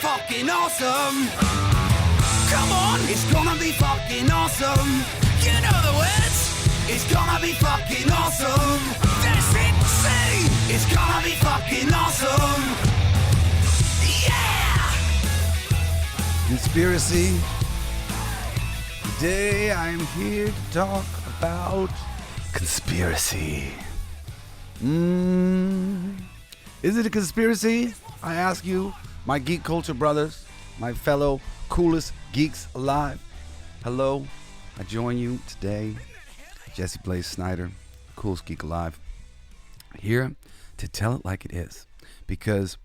fucking awesome. Come on, it's gonna be fucking awesome. You know the words. It's gonna be fucking awesome. That's it, see. It's gonna be fucking awesome. Yeah! Conspiracy. Today I'm here to talk about conspiracy. Is it a conspiracy? I ask you, my Geek Culture brothers, my fellow Coolest Geeks Alive. Hello, I join you today, Jesse Blaze Snyder, Coolest Geek Alive, here to tell it like it is, because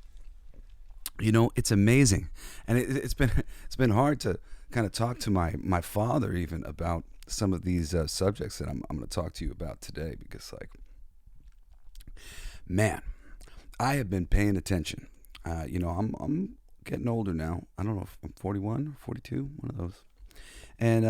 you know it's amazing, and it's been hard to kind of talk to my father even about some of these subjects that I'm going to talk to you about today, because like, man, I have been paying attention. I'm getting older now. I don't know if I'm 41 or 42, one of those. And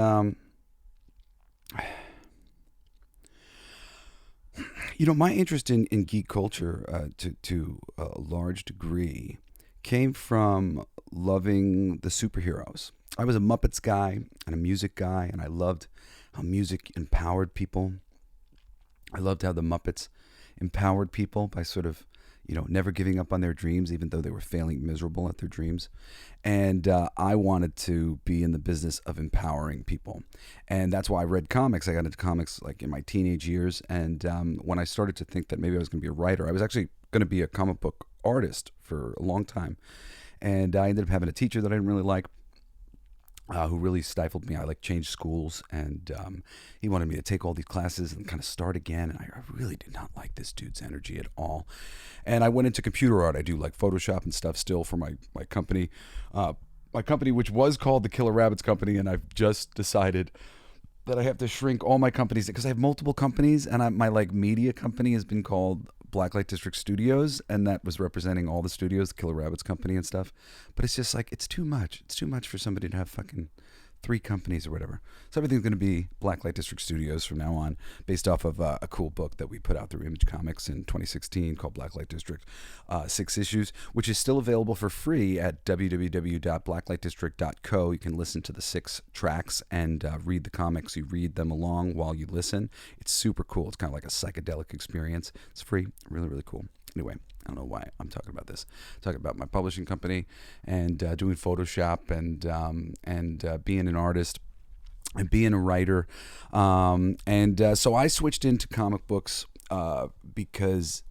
my interest in geek culture to a large degree came from loving the superheroes. I was a Muppets guy and a music guy, and I loved how music empowered people. I loved how the Muppets empowered people by sort of, never giving up on their dreams, even though they were failing miserable at their dreams. And I wanted to be in the business of empowering people. And that's why I read comics. I got into comics like in my teenage years. And when I started to think that maybe I was going to be a writer, I was actually going to be a comic book artist for a long time. And I ended up having a teacher that I didn't really like, who really stifled me. I changed schools, and he wanted me to take all these classes and kind of start again. And I really did not like this dude's energy at all. And I went into computer art. I do Photoshop and stuff still for my company. My company, which was called the Killer Rabbits Company, and I've just decided that I have to shrink all my companies because I have multiple companies, and my media company has been called Blacklight District Studios, and that was representing all the studios, the Killer Rabbits Company and stuff. But it's just it's too much. It's too much for somebody to have fucking 3 companies or whatever. So everything's going to be Blacklight District Studios from now on, based off of a cool book that we put out through Image Comics in 2016 called Blacklight District, 6 issues, which is still available for free at www.blacklightdistrict.co. You can listen to the 6 tracks and read the comics. You read them along while you listen. It's super cool. It's kind of like a psychedelic experience. It's free. Really, really cool. Anyway, I don't know why I'm talking about this. I'm talking about my publishing company and doing Photoshop and being an artist and being a writer. So I switched into comic books because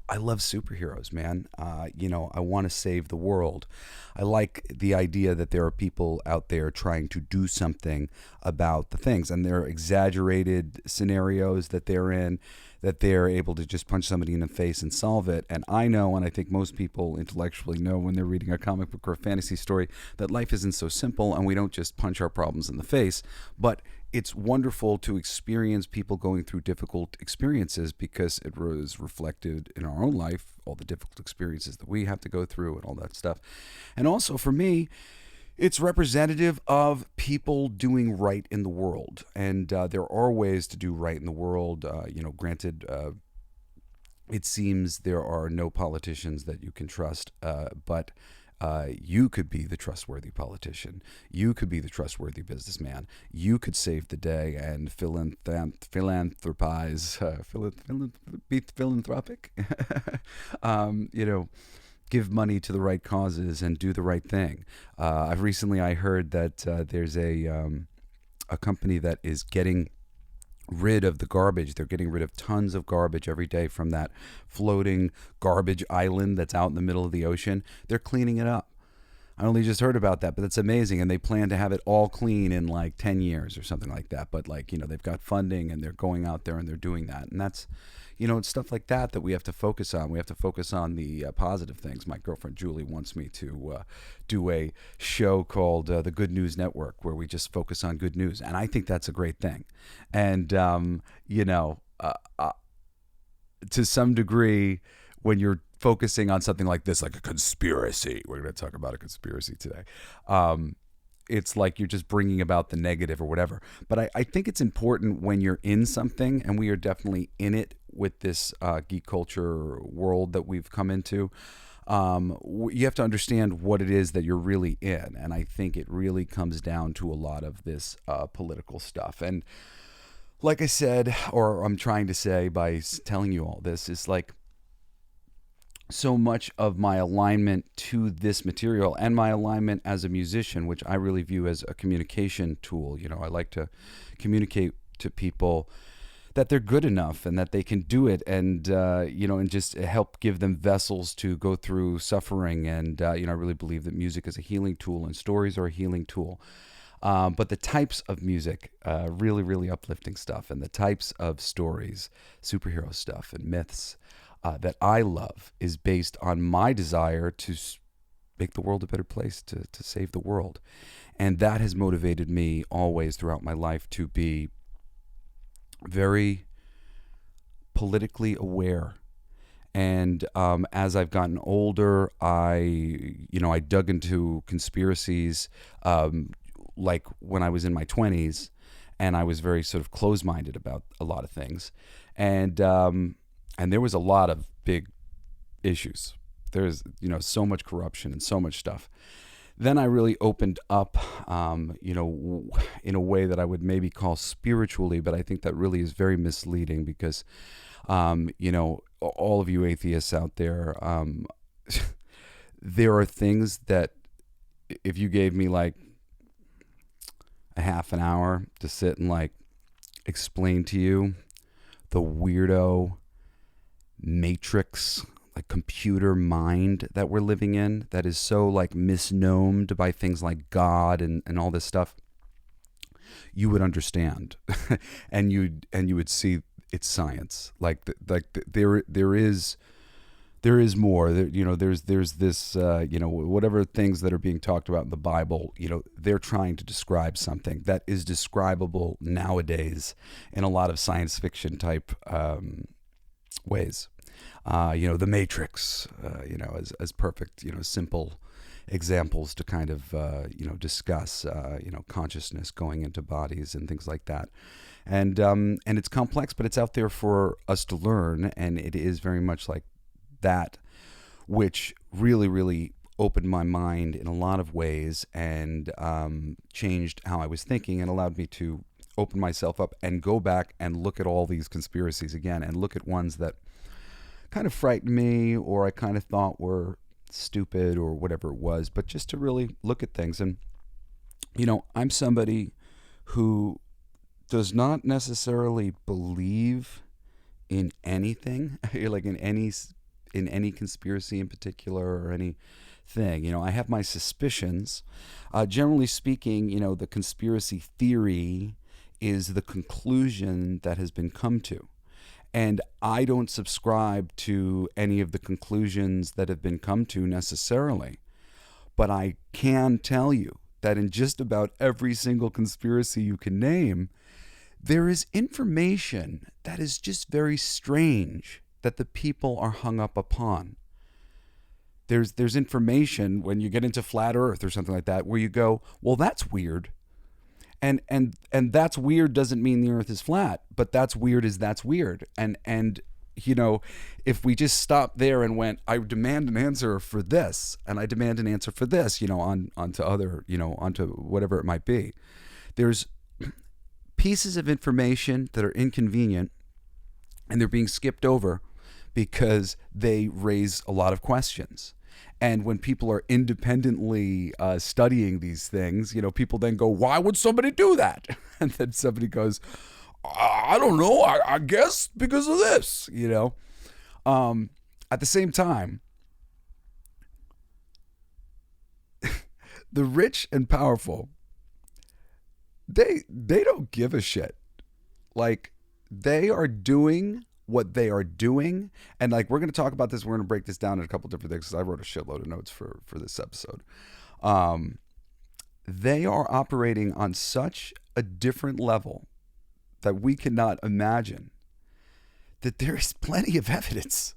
I love superheroes, man. I want to save the world. I like the idea that there are people out there trying to do something about the things, and there are exaggerated scenarios that they're in, that they're able to just punch somebody in the face and solve it. And I know, and I think most people intellectually know when they're reading a comic book or a fantasy story, that life isn't so simple and we don't just punch our problems in the face. But it's wonderful to experience people going through difficult experiences, because it was reflected in our own life, all the difficult experiences that we have to go through and all that stuff. And also for me, it's representative of people doing right in the world. And there are ways to do right in the world. Granted, it seems there are no politicians that you can trust, but you could be the trustworthy politician. You could be the trustworthy businessman. You could save the day and philanthropize, be philanthropic, give money to the right causes and do the right thing. I heard that there's a company that is getting rid of the garbage. They're getting rid of tons of garbage every day from that floating garbage island that's out in the middle of the ocean. They're cleaning it up. I only just heard about that, but it's amazing. And they plan to have it all clean in 10 years or something like that. But they've got funding and they're going out there and they're doing that. And that's, it's stuff like that we have to focus on. We have to focus on the positive things. My girlfriend Julie wants me to do a show called The Good News Network, where we just focus on good news. And I think that's a great thing. And, to some degree, when you're focusing on something like this, like a conspiracy, we're going to talk about a conspiracy today, it's like you're just bringing about the negative or whatever. But I think it's important when you're in something, and we are definitely in it with this geek culture world that we've come into, You have to understand what it is that you're really in. And I think it really comes down to a lot of this political stuff. And like I said, or I'm trying to say by telling you all this, is like so much of my alignment to this material and my alignment as a musician, which I really view as a communication tool. I like to communicate to people that they're good enough and that they can do it, and and just help give them vessels to go through suffering. And I really believe that music is a healing tool and stories are a healing tool. But the types of music, really, really uplifting stuff, and the types of stories, superhero stuff and myths that I love is based on my desire to make the world a better place, to save the world. And that has motivated me always throughout my life to be very politically aware. And as I've gotten older, I dug into conspiracies like when I was in my 20s, and I was very sort of closed-minded about a lot of things. And there was a lot of big issues. There's, so much corruption and so much stuff. Then I really opened up, in a way that I would maybe call spiritually, but I think that really is very misleading because, all of you atheists out there, there are things that if you gave me like a half an hour to sit and like explain to you the weirdo matrix, like computer mind that we're living in, that is so like misnomed by things like God and all this stuff, you would understand, and you would see it's science. There is more. There's this whatever things that are being talked about in the Bible. They're trying to describe something that is describable nowadays in a lot of science fiction type ways. The Matrix, as perfect, simple examples to kind of, discuss, consciousness going into bodies and things like that. And it's complex, but it's out there for us to learn. And it is very much like that, which really, really opened my mind in a lot of ways and changed how I was thinking and allowed me to open myself up and go back and look at all these conspiracies again and look at ones that kind of frightened me or I kind of thought were stupid or whatever it was, but just to really look at things. And, I'm somebody who does not necessarily believe in anything, like in any conspiracy in particular or anything. I have my suspicions. Generally speaking, the conspiracy theory is the conclusion that has been come to. And I don't subscribe to any of the conclusions that have been come to necessarily. But I can tell you that in just about every single conspiracy you can name, there is information that is just very strange that the people are hung up upon. There's information when you get into flat earth or something like that where you go, well, that's weird. And that's weird doesn't mean the earth is flat, but that's weird is that's weird. And if we just stopped there and went, I demand an answer for this, and I demand an answer for this, onto other, onto whatever it might be. There's pieces of information that are inconvenient and they're being skipped over because they raise a lot of questions. And when people are independently studying these things, people then go, why would somebody do that? And then somebody goes, I don't know, I guess because of this, At the same time, the rich and powerful, they don't give a shit. Like, they are doing what they are doing, and like we're going to talk about this, we're going to break this down in a couple different things because I wrote a shitload of notes for this episode. They are operating on such a different level that we cannot imagine, that there is plenty of evidence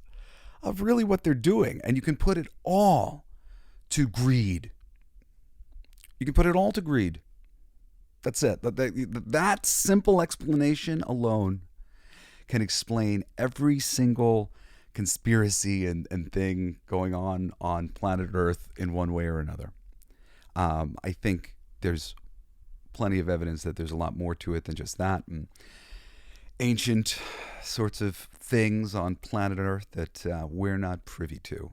of really what they're doing, and you can put it all to greed. You can put it all to greed. That's it. That simple explanation alone can explain every single conspiracy and thing going on planet Earth in one way or another. I think there's plenty of evidence that there's a lot more to it than just that, and ancient sorts of things on planet Earth that we're not privy to.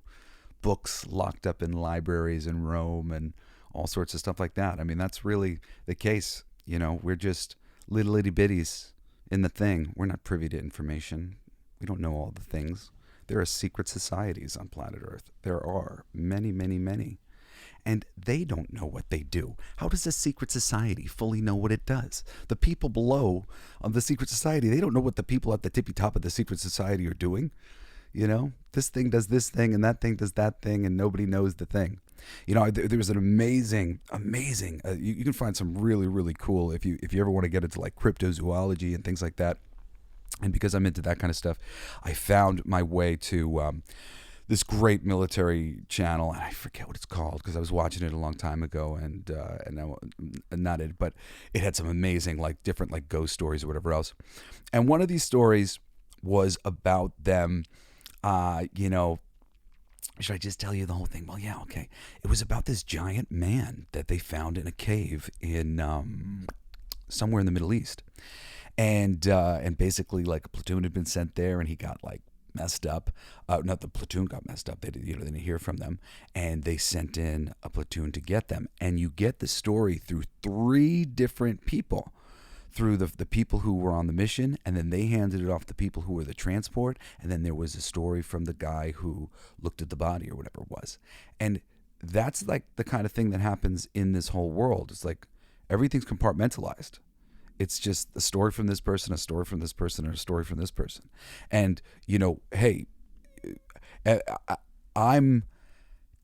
Books locked up in libraries in Rome and all sorts of stuff like that. I mean, that's really the case. We're just little itty bitties in the thing. We're not privy to information. We don't know all the things. There are secret societies on planet Earth. There are many, many, many. And they don't know what they do. How does a secret society fully know what it does? The people below of the secret society, they don't know what the people at the tippy top of the secret society are doing. This thing does this thing and that thing does that thing, and nobody knows the thing. There was an amazing, you can find some really, really cool, if you ever want to get into like cryptozoology and things like that. And because I'm into that kind of stuff, I found my way to this great military channel, and I forget what it's called because I was watching it a long time ago, and not it, but it had some amazing like different like ghost stories or whatever else. And one of these stories was about them. Should I just tell you the whole thing? Well, yeah, okay. It was about this giant man that they found in a cave in somewhere in the Middle East, and basically like a platoon had been sent there, and he got like messed up. Not the platoon got messed up. They didn't hear from them, and they sent in a platoon to get them. And you get the story through 3 different people. Through the people who were on the mission, and then they handed it off to people who were the transport, and then there was a story from the guy who looked at the body or whatever it was. And that's like the kind of thing that happens in this whole world. It's like everything's compartmentalized. It's just a story from this person, a story from this person, or a story from this person. And, hey, I'm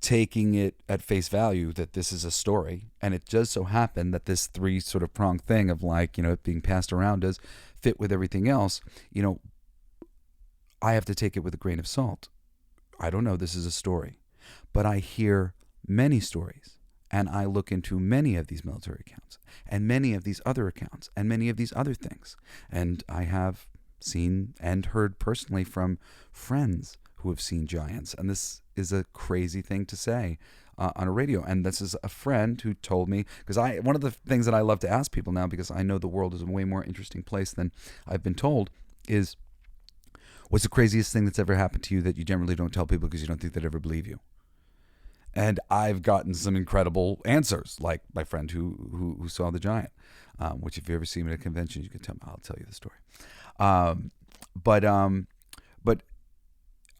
taking it at face value that this is a story, and it does so happen that this 3 sort of pronged thing of like, it being passed around does fit with everything else. I have to take it with a grain of salt. I don't know, this is a story, but I hear many stories, and I look into many of these military accounts and many of these other accounts and many of these other things, and I have seen and heard personally from friends who have seen giants. And this is a crazy thing to say on a radio. And this is a friend who told me, because one of the things that I love to ask people now, because I know the world is a way more interesting place than I've been told, is what's the craziest thing that's ever happened to you that you generally don't tell people because you don't think they'd ever believe you? And I've gotten some incredible answers, like my friend who saw the giant, which if you ever see me at a convention, you can tell me, I'll tell you the story. But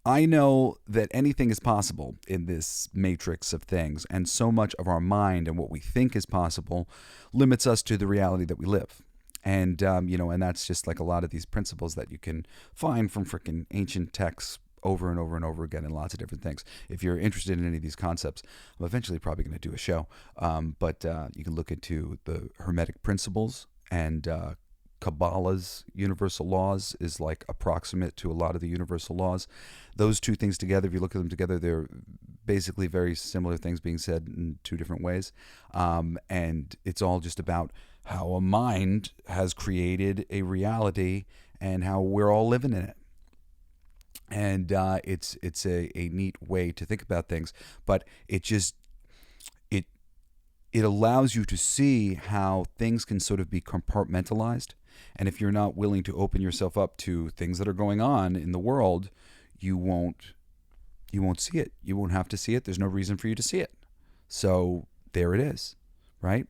I know that anything is possible in this matrix of things, and so much of our mind and what we think is possible limits us to the reality that we live. And, and that's just like a lot of these principles that you can find from freaking ancient texts over and over and over again in lots of different things. If you're interested in any of these concepts, I'm eventually probably going to do a show. But you can look into the Hermetic principles, and Kabbalah's universal laws is like approximate to a lot of the universal laws. Those 2 things together, if you look at them together, they're basically very similar things being said in 2 different ways. And it's all just about how a mind has created a reality and how we're all living in it. And it's a neat way to think about things, but it allows you to see how things can sort of be compartmentalized. And if you're not willing to open yourself up to things that are going on in the world, you won't see it. You won't have to see it. There's no reason for you to see it. So there it is, right?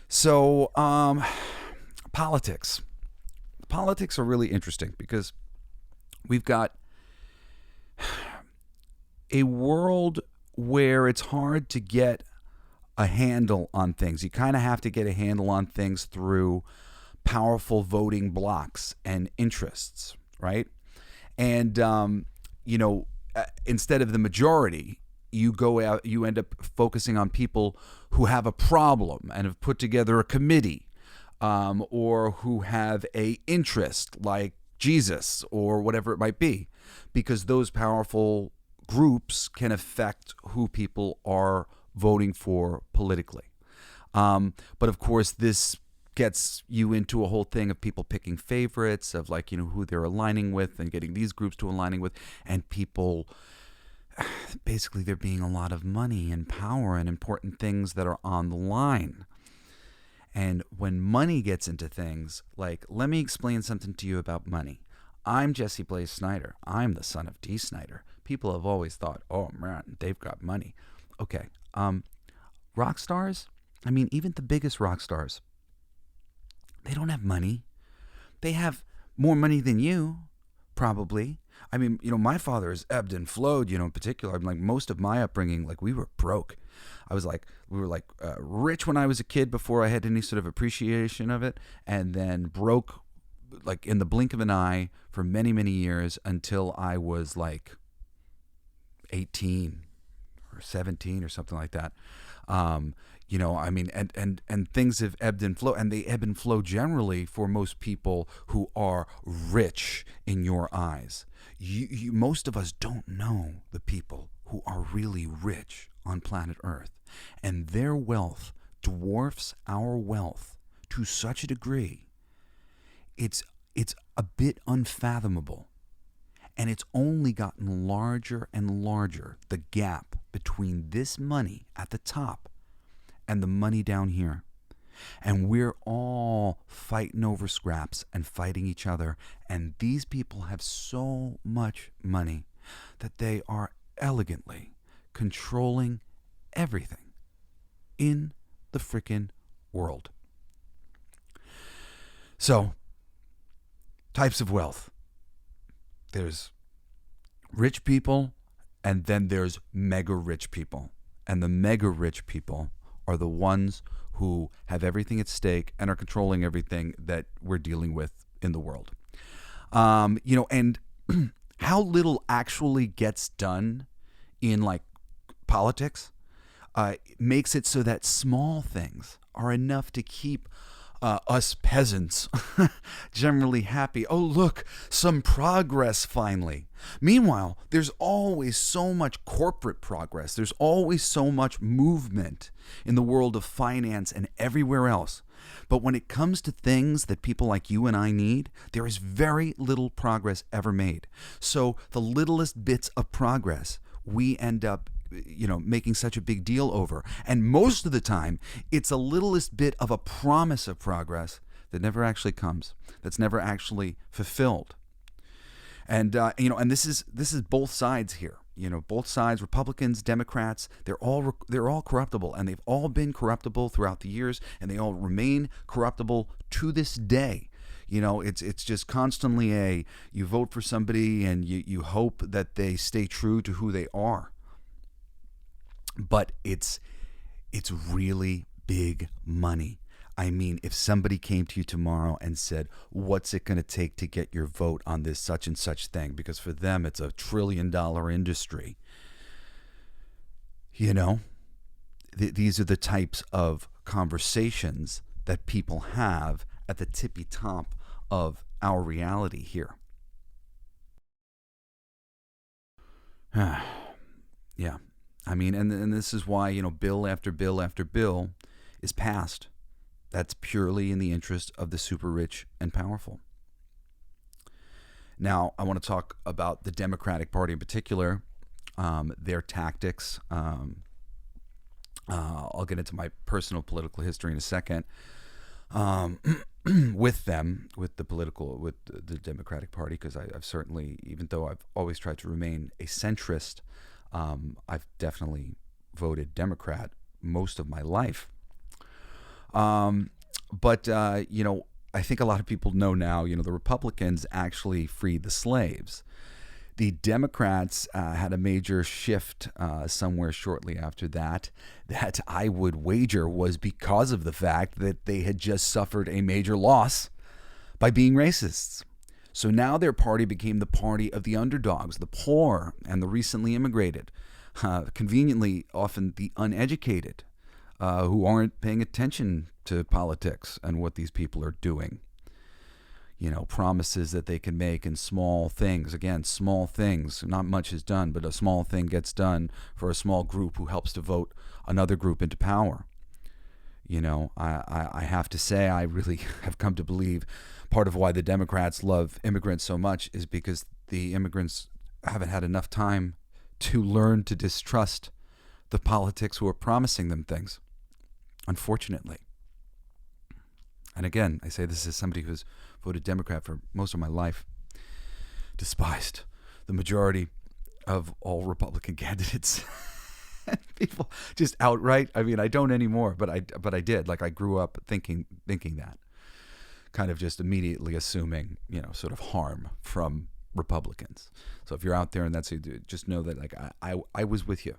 So politics. Politics are really interesting because we've got a world where it's hard to get a handle on things. You kind of have to get a handle on things through powerful voting blocks and interests, right? And, instead of the majority, you go out, you end up focusing on people who have a problem and have put together a committee, or who have a interest like Jesus or whatever it might be, because those powerful groups can affect who people are voting for politically. But of course, this gets you into a whole thing of people picking favorites, of like, who they're aligning with and getting these groups to aligning with, and people, basically there being a lot of money and power and important things that are on the line. And when money gets into things, like, let me explain something to you about money. I'm Jesse Blaze Snyder. I'm the son of D. Snyder. People have always thought, oh man, they've got money. Okay. Rock stars, even the biggest rock stars, they don't have money. They have more money than you, probably. My father has ebbed and flowed, in particular. Most of my upbringing, we were broke. We were rich when I was a kid before I had any sort of appreciation of it, and then broke in the blink of an eye for many, many years until I was 18 or 17 or something like that. And things have ebbed and flowed, and they ebb and flow generally for most people who are rich in your eyes. Most of us don't know the people who are really rich on planet Earth, and their wealth dwarfs our wealth to such a degree, it's a bit unfathomable. And it's only gotten larger and larger, the gap between this money at the top and the money down here. And we're all fighting over scraps and fighting each other. And these people have so much money that they are elegantly controlling everything in the frickin' world. So, types of wealth. There's rich people, and then there's mega rich people. And the mega rich people are the ones who have everything at stake and are controlling everything that we're dealing with in the world. And how little actually gets done in politics makes it so that small things are enough to keep us peasants generally happy. Oh, look, some progress finally. Meanwhile, there's always so much corporate progress. There's always so much movement in the world of finance and everywhere else. But when it comes to things that people like you and I need, there is very little progress ever made. So the littlest bits of progress we end up making such a big deal over. And most of the time, it's a littlest bit of a promise of progress that never actually comes, that's never actually fulfilled. And and this is both sides here. Both sides, Republicans, Democrats, they're all corruptible, and they've all been corruptible throughout the years, and they all remain corruptible to this day. It's just constantly you vote for somebody and you hope that they stay true to who they are. But it's really big money. If somebody came to you tomorrow and said, what's it going to take to get your vote on this such and such thing? Because for them, it's $1 trillion industry. These are the types of conversations that people have at the tippy top of our reality here. Yeah. And this is why, bill after bill after bill is passed. That's purely in the interest of the super rich and powerful. Now, I want to talk about the Democratic Party in particular, their tactics. I'll get into my personal political history in a second. With the Democratic Party, because I've certainly, even though I've always tried to remain a centrist, I've definitely voted Democrat most of my life. But I think a lot of people know now, the Republicans actually freed the slaves. The Democrats had a major shift somewhere shortly after that I would wager was because of the fact that they had just suffered a major loss by being racists. So now their party became the party of the underdogs, the poor and the recently immigrated, conveniently often the uneducated, who aren't paying attention to politics and what these people are doing. Promises that they can make in small things. Again, small things. Not much is done, but a small thing gets done for a small group who helps to vote another group into power. I have to say, I really have come to believe part of why the Democrats love immigrants so much is because the immigrants haven't had enough time to learn to distrust the politics who are promising them things, unfortunately. And again, I say this as somebody who's voted Democrat for most of my life, despised the majority of all Republican candidates. People just outright, I mean, I don't anymore, but I did. Like, I grew up thinking that, kind of just immediately assuming, sort of harm from Republicans. So if you're out there and that's just know that, like, I was with you.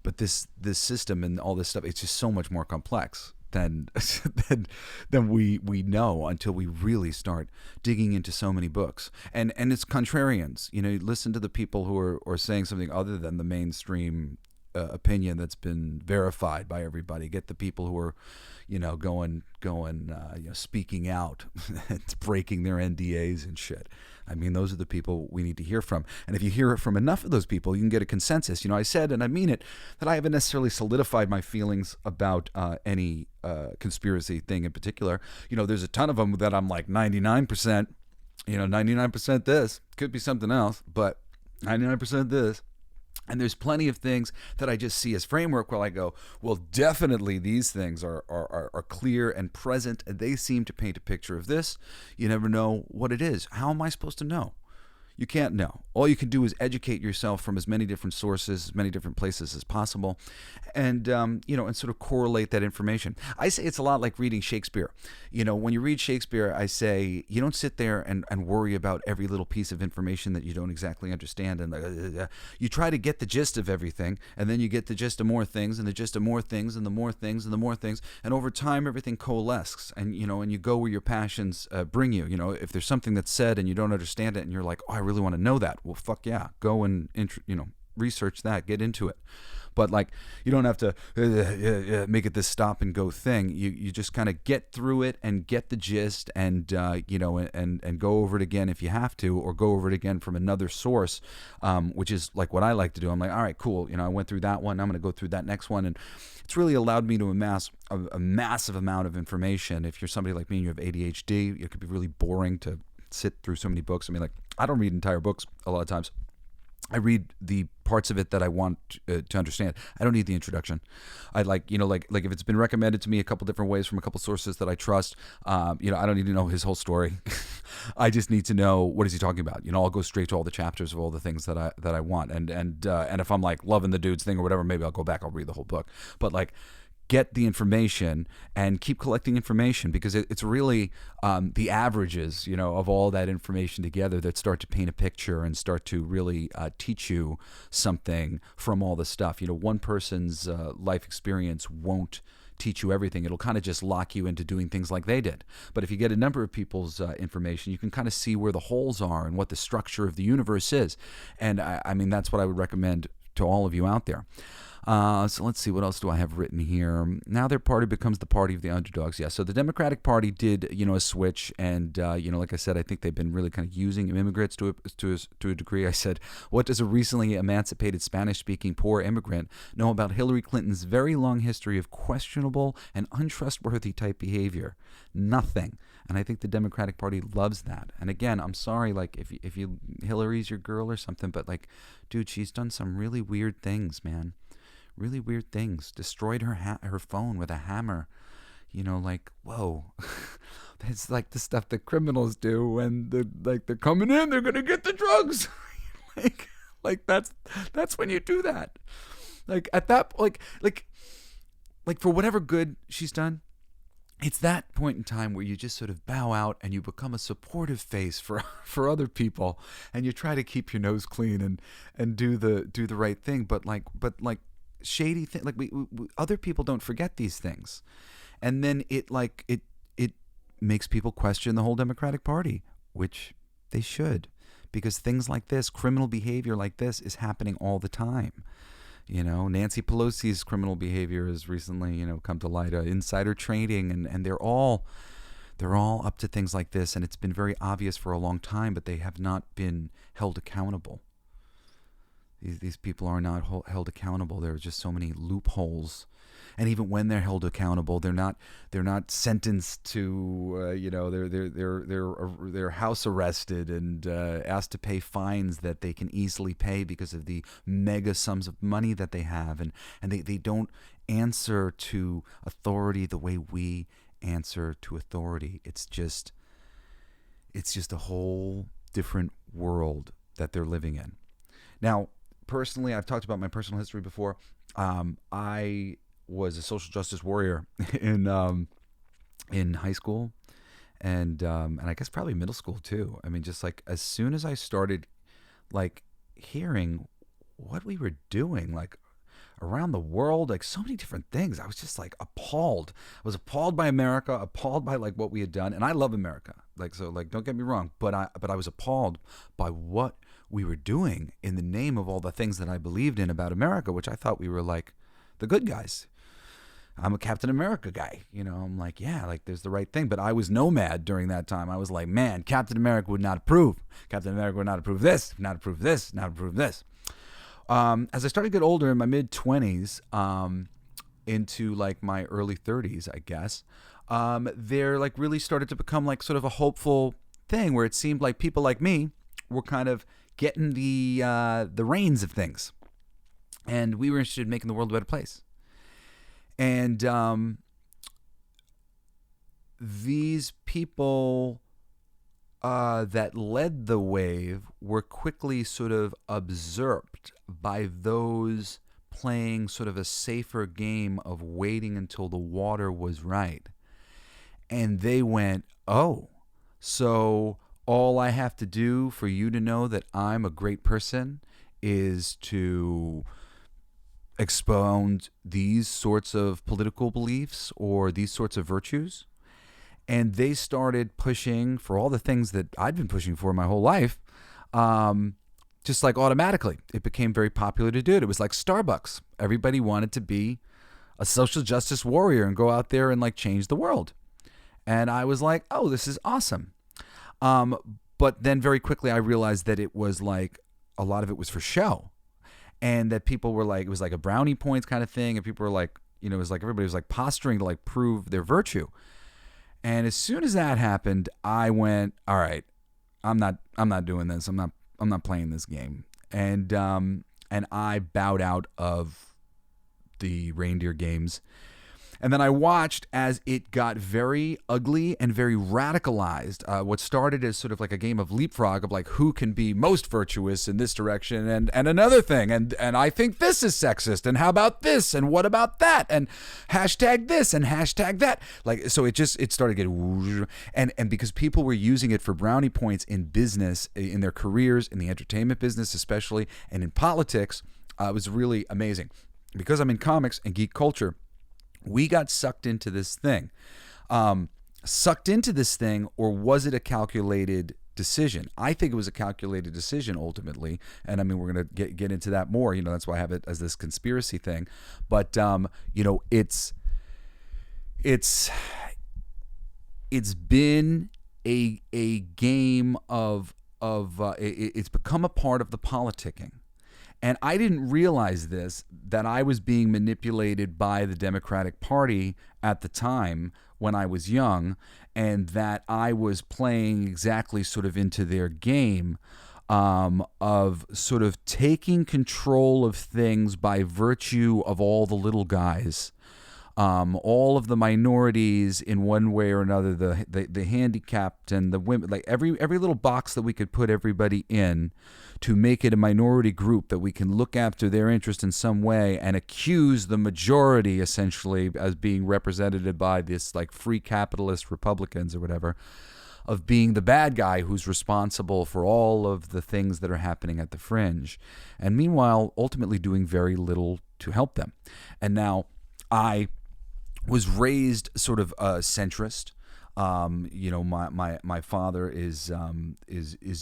But this system and all this stuff, it's just so much more complex than we know until we really start digging into so many books. And it's contrarians. You listen to the people who are saying something other than the mainstream opinion that's been verified by everybody. Get the people who are, going, speaking out, breaking their NDAs and shit. I mean, those are the people we need to hear from. And if you hear it from enough of those people, you can get a consensus. I said, and I mean it, that I haven't necessarily solidified my feelings about any conspiracy thing in particular. There's a ton of them that I'm like 99%, 99% this, could be something else, but 99% this. And there's plenty of things that I just see as framework where I go, well, definitely these things are clear and present, and they seem to paint a picture of this. You never know what it is. How am I supposed to know? You can't know. All you can do is educate yourself from as many different sources, as many different places as possible, and and sort of correlate that information. I say it's a lot like reading Shakespeare. When you read Shakespeare, I say you don't sit there and worry about every little piece of information that you don't exactly understand, and you try to get the gist of everything, and then you get the gist of more things, and the gist of more things, and the more things, and the more things, and over time everything coalesces, and and you go where your passions bring you. If there's something that's said and you don't understand it, and you're like, oh, I really want to know that. Well, fuck yeah, go and research that, get into it. But like, you don't have to make it this stop and go thing. You just kind of get through it and get the gist, and and go over it again if you have to, or go over it again from another source, which is like what I like to do. I'm like, all right, cool. I went through that one. I'm going to go through that next one, and it's really allowed me to amass a massive amount of information. If you're somebody like me and you have ADHD, it could be really boring to sit through so many books. I mean, like, I don't read entire books a lot of times. I read the parts of it that I want to understand. I don't need the introduction. I like if it's been recommended to me a couple different ways from a couple sources that I trust, I don't need to know his whole story. I just need to know, what is he talking about? I'll go straight to all the chapters of all the things that I want. And if I'm like loving the dude's thing or whatever, maybe I'll go back, I'll read the whole book. But like, get the information and keep collecting information, because it's really the averages, of all that information together that start to paint a picture and start to really teach you something from all the stuff. One person's life experience won't teach you everything. It'll kind of just lock you into doing things like they did. But if you get a number of people's information, you can kind of see where the holes are and what the structure of the universe is. And I mean, that's what I would recommend to all of you out there. So let's see, what else do I have written here? Now their party becomes the party of the underdogs. Yeah, so the Democratic Party did, a switch, and like I said, I think they've been really kind of using immigrants to a degree. I said, what does a recently emancipated Spanish-speaking poor immigrant know about Hillary Clinton's very long history of questionable and untrustworthy type behavior? Nothing. And I think the Democratic Party loves that. And again, I'm sorry, like, if you Hillary's your girl or something, but like, dude, she's done some really weird things, man. Really weird things. Destroyed her phone with a hammer. Like, whoa. It's like the stuff that criminals do when they're coming in, they're gonna get the drugs. like that's when you do that. Like at that, like for whatever good she's done, it's that point in time where you just sort of bow out and you become a supportive face for other people, and you try to keep your nose clean and do the right thing. But shady thing, like we other people don't forget these things, and then it makes people question the whole Democratic Party, which they should, because things like this, criminal behavior like this, is happening all the time. Nancy Pelosi's criminal behavior has recently come to light, insider trading, and they're all up to things like this, and it's been very obvious for a long time, but they have not been held accountable. These people are not held accountable. There are just so many loopholes, and even when they're held accountable, they're not sentenced to they're house arrested and asked to pay fines that they can easily pay because of the mega sums of money that they have, and they don't answer to authority the way we answer to authority. It's just a whole different world that they're living in. Now, personally, I've talked about my personal history before. I was a social justice warrior in high school, and I guess probably middle school too. I mean, just like as soon as I started like hearing what we were doing, like around the world, like so many different things, I was just like appalled. I was appalled by America, appalled by like what we had done, and I love America. Like, so, like, don't get me wrong, but I was appalled by what we were doing in the name of all the things that I believed in about America, which I thought we were like the good guys. I'm a Captain America guy, I'm like, yeah, like there's the right thing. But I was nomad during that time. I was like, man, Captain America would not approve. Captain America would not approve this, not approve this, not approve this. As I started to get older in my mid 20s, into like my early 30s, I guess, there like really started to become like sort of a hopeful thing where it seemed like people like me were kind of getting the reins of things, and we were interested in making the world a better place. And these people that led the wave were quickly sort of usurped by those playing sort of a safer game of waiting until the water was right. And they went, oh, so all I have to do for you to know that I'm a great person is to expound these sorts of political beliefs or these sorts of virtues. And they started pushing for all the things that I'd been pushing for my whole life. Just like automatically, it became very popular to do it. It was like Starbucks. Everybody wanted to be a social justice warrior and go out there and like change the world. And I was like, oh, this is awesome. But then very quickly I realized that it was like a lot of it was for show. And that people were like, it was like a brownie points kind of thing. And people were like, it was like everybody was like posturing to like prove their virtue. And as soon as that happened, I went, all right, I'm not doing this. I'm not playing this game. And I bowed out of the reindeer games. And then I watched as it got very ugly and very radicalized. What started as sort of like a game of leapfrog of like who can be most virtuous in this direction and another thing. And I think this is sexist. And how about this? And what about that? And hashtag this and hashtag that. Like, so it started getting, and because people were using it for brownie points in business, in their careers, in the entertainment business especially, and in politics, it was really amazing. Because I'm in comics and geek culture, we got sucked into this thing. Or was it a calculated decision? I think it was a calculated decision ultimately. And I mean, we're going to get into that more. That's why I have it as this conspiracy thing. But, it's been a game of it's become a part of the politicking. And I didn't realize that I was being manipulated by the Democratic Party at the time when I was young, and that I was playing exactly sort of into their game of sort of taking control of things by virtue of all the little guys. All of the minorities in one way or another, the handicapped and the women, like every little box that we could put everybody in to make it a minority group that we can look after their interest in some way and accuse the majority essentially as being represented by this like free capitalist Republicans or whatever of being the bad guy who's responsible for all of the things that are happening at the fringe. And meanwhile, ultimately doing very little to help them. And now I was raised sort of centrist. My father is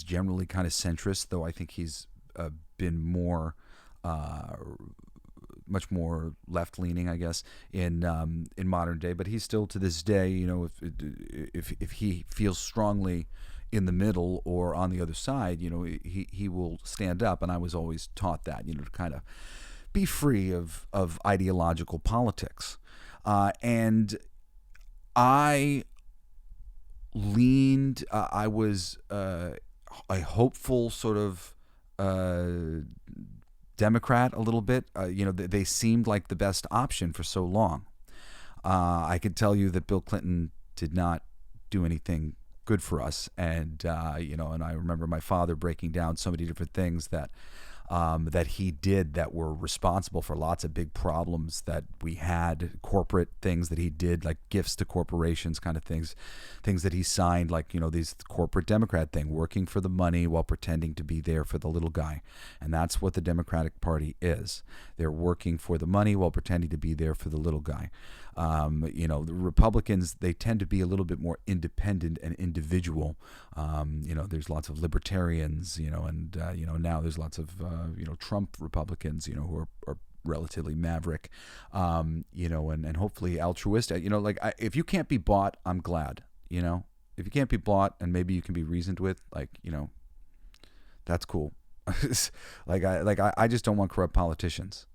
generally kind of centrist, though I think he's been more, much more left leaning, I guess, in modern day. But he's still to this day, if he feels strongly in the middle or on the other side, he will stand up. And I was always taught that, to kind of be free of ideological politics. And I leaned, I was a hopeful sort of Democrat a little bit. They seemed like the best option for so long. I could tell you that Bill Clinton did not do anything good for us, and and I remember my father breaking down so many different things that he did that were responsible for lots of big problems that we had, corporate things that he did, like gifts to corporations kind of things that he signed, like, these corporate Democrat thing, working for the money while pretending to be there for the little guy. And that's what the Democratic Party is. They're working for the money while pretending to be there for the little guy. The Republicans, they tend to be a little bit more independent and individual. There's lots of libertarians, and now there's lots of Trump Republicans, who are relatively maverick, and hopefully altruistic. If you can't be bought, I'm glad. If you can't be bought and maybe you can be reasoned with, that's cool. I just don't want corrupt politicians.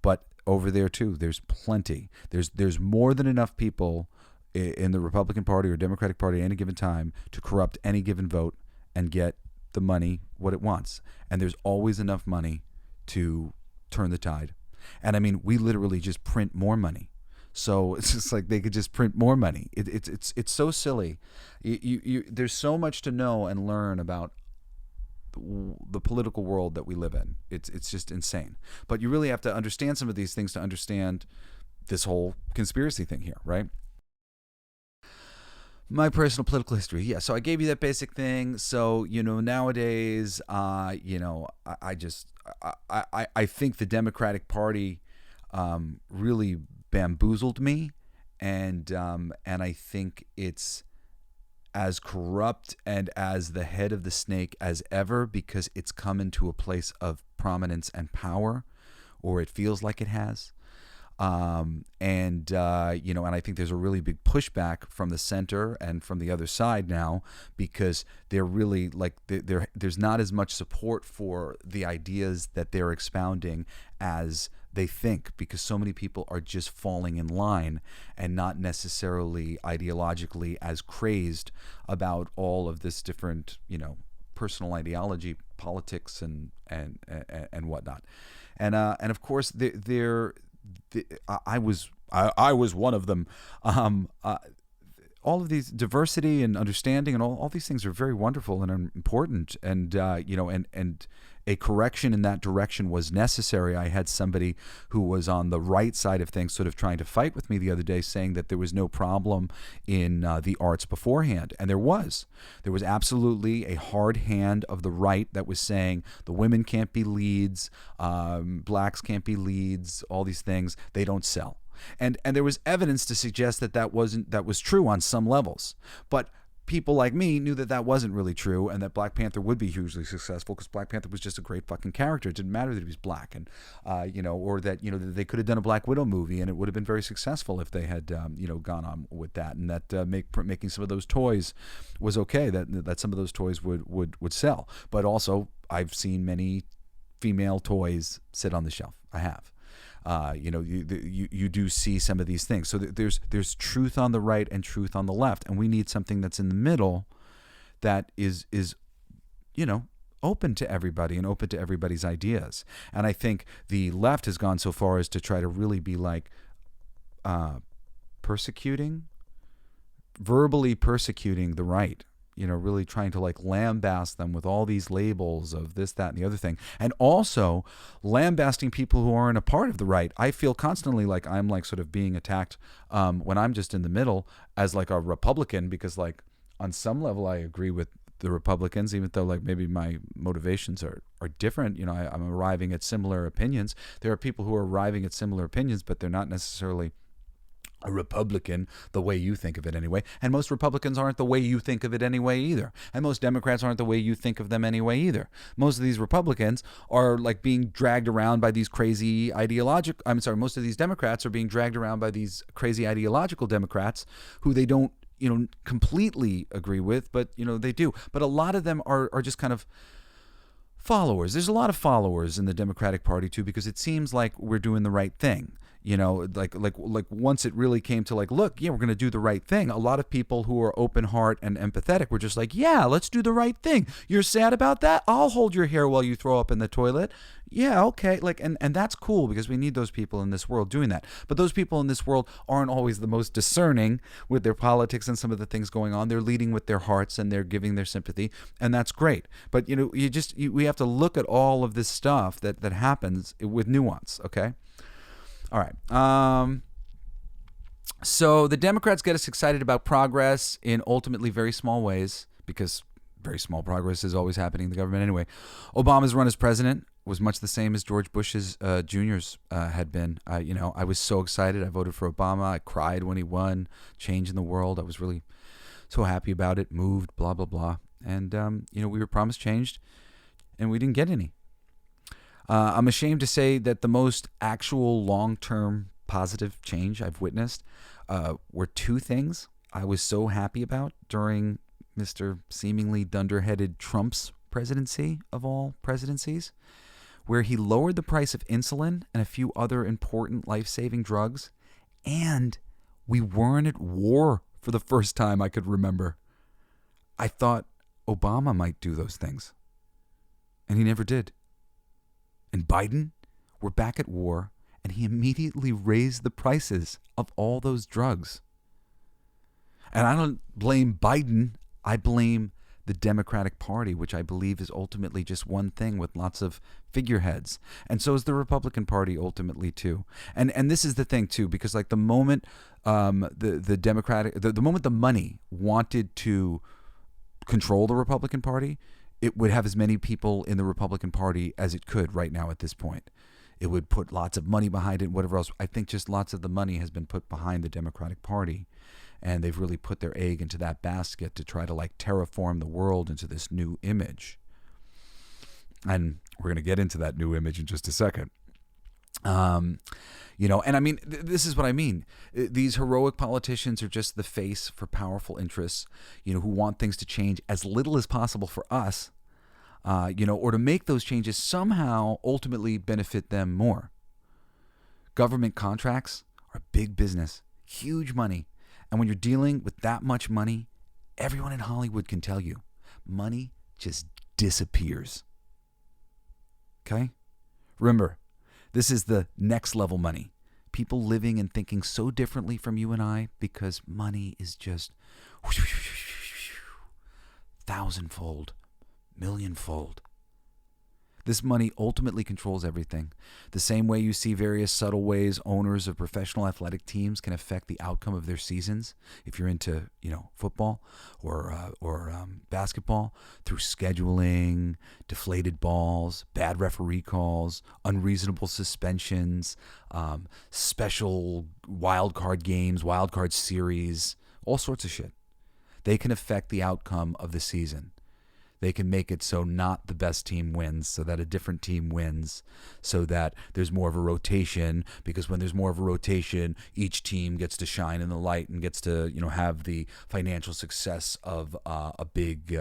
But over there too, there's plenty. There's more than enough people in the Republican Party or Democratic Party at any given time to corrupt any given vote and get the money what it wants. And there's always enough money to turn the tide. And I mean, we literally just print more money. So it's just like they could just print more money. It's so silly. There's so much to know and learn about the political world that we live in. It's just insane. But you really have to understand some of these things to understand this whole conspiracy thing here, right? My personal political history. Yeah, so I gave you that basic thing. So, nowadays, I think the Democratic Party really bamboozled me, and I think it's as corrupt and as the head of the snake as ever, because it's come into a place of prominence and power, or it feels like it has. And I think there's a really big pushback from the center and from the other side now, because they're really there's not as much support for the ideas that they're expounding as they think, because so many people are just falling in line and not necessarily ideologically as crazed about all of this different, personal ideology, politics, and whatnot. And of course, I was one of them. All of these diversity and understanding and all these things are very wonderful and important. And and a correction in that direction was necessary. I had somebody who was on the right side of things sort of trying to fight with me the other day, saying that there was no problem in the arts beforehand. And there was absolutely a hard hand of the right that was saying the women can't be leads, blacks can't be leads, all these things, they don't sell. And there was evidence to suggest that was true on some levels. But people like me knew that wasn't really true, and that Black Panther would be hugely successful because Black Panther was just a great fucking character. It didn't matter that he was black, and or that they could have done a Black Widow movie and it would have been very successful if they had gone on with that, and that making some of those toys was okay. That some of those toys would sell. But also, I've seen many female toys sit on the shelf. I have. You do see some of these things. So there's truth on the right and truth on the left, and we need something that's in the middle that is open to everybody and open to everybody's ideas. And I think the left has gone so far as to try to really be like verbally persecuting the right. Really trying to lambast them with all these labels of this, that, and the other thing. And also lambasting people who aren't a part of the right. I feel constantly like I'm sort of being attacked when I'm just in the middle as a Republican, because on some level I agree with the Republicans, even though maybe my motivations are different. I'm arriving at similar opinions. There are people who are arriving at similar opinions, but they're not necessarily a Republican the way you think of it anyway. And most Republicans aren't the way you think of it anyway either. And most Democrats aren't the way you think of them anyway either. Most of these Republicans are being dragged around by these crazy most of these Democrats are being dragged around by these crazy ideological Democrats who they don't completely agree with, but they do. But a lot of them are just kind of followers. There's a lot of followers in the Democratic Party too, because it seems like we're doing the right thing. Like once it really came to look, we're going to do the right thing. A lot of people who are open heart and empathetic were just like, yeah, let's do the right thing. You're sad about that? I'll hold your hair while you throw up in the toilet. Yeah, okay. And that's cool, because we need those people in this world doing that. But those people in this world aren't always the most discerning with their politics and some of the things going on. They're leading with their hearts and they're giving their sympathy, and that's great. But we have to look at all of this stuff that happens with nuance, okay? All right. So the Democrats get us excited about progress in ultimately very small ways, because very small progress is always happening in the government anyway. Obama's run as president was much the same as George Bush's Jr.'s had been. I was so excited. I voted for Obama. I cried when he won. Change in the world. I was really so happy about it. Moved, blah, blah, blah. And, we were promised change, and we didn't get any. I'm ashamed to say that the most actual long-term positive change I've witnessed were two things I was so happy about during Mr. seemingly dunderheaded Trump's presidency of all presidencies, where he lowered the price of insulin and a few other important life-saving drugs, and we weren't at war for the first time I could remember. I thought Obama might do those things, and he never did. And Biden, we're back at war, and he immediately raised the prices of all those drugs. And I don't blame Biden. I blame the Democratic Party, which I believe is ultimately just one thing with lots of figureheads. And so is the Republican Party ultimately too. And this is the thing too, because the moment the moment the money wanted to control the Republican Party, it would have as many people in the Republican Party as it could right now at this point. It would put lots of money behind it and whatever else. I think just lots of the money has been put behind the Democratic Party, and they've really put their egg into that basket to try to terraform the world into this new image. And we're going to get into that new image in just a second. And I mean, this is what I mean. These heroic politicians are just the face for powerful interests, who want things to change as little as possible for us, or to make those changes somehow ultimately benefit them more. Government contracts are big business, huge money. And when you're dealing with that much money, everyone in Hollywood can tell you, money just disappears. Okay? Remember, this is the next level money. People living and thinking so differently from you and I, because money is just thousandfold, millionfold. This money ultimately controls everything. The same way you see various subtle ways owners of professional athletic teams can affect the outcome of their seasons. If you're into, football or basketball, through scheduling, deflated balls, bad referee calls, unreasonable suspensions, special wild card games, wild card series, all sorts of shit. They can affect the outcome of the season. They can make it so not the best team wins, so that a different team wins, so that there's more of a rotation, because when there's more of a rotation, each team gets to shine in the light and gets to, have the financial success of a big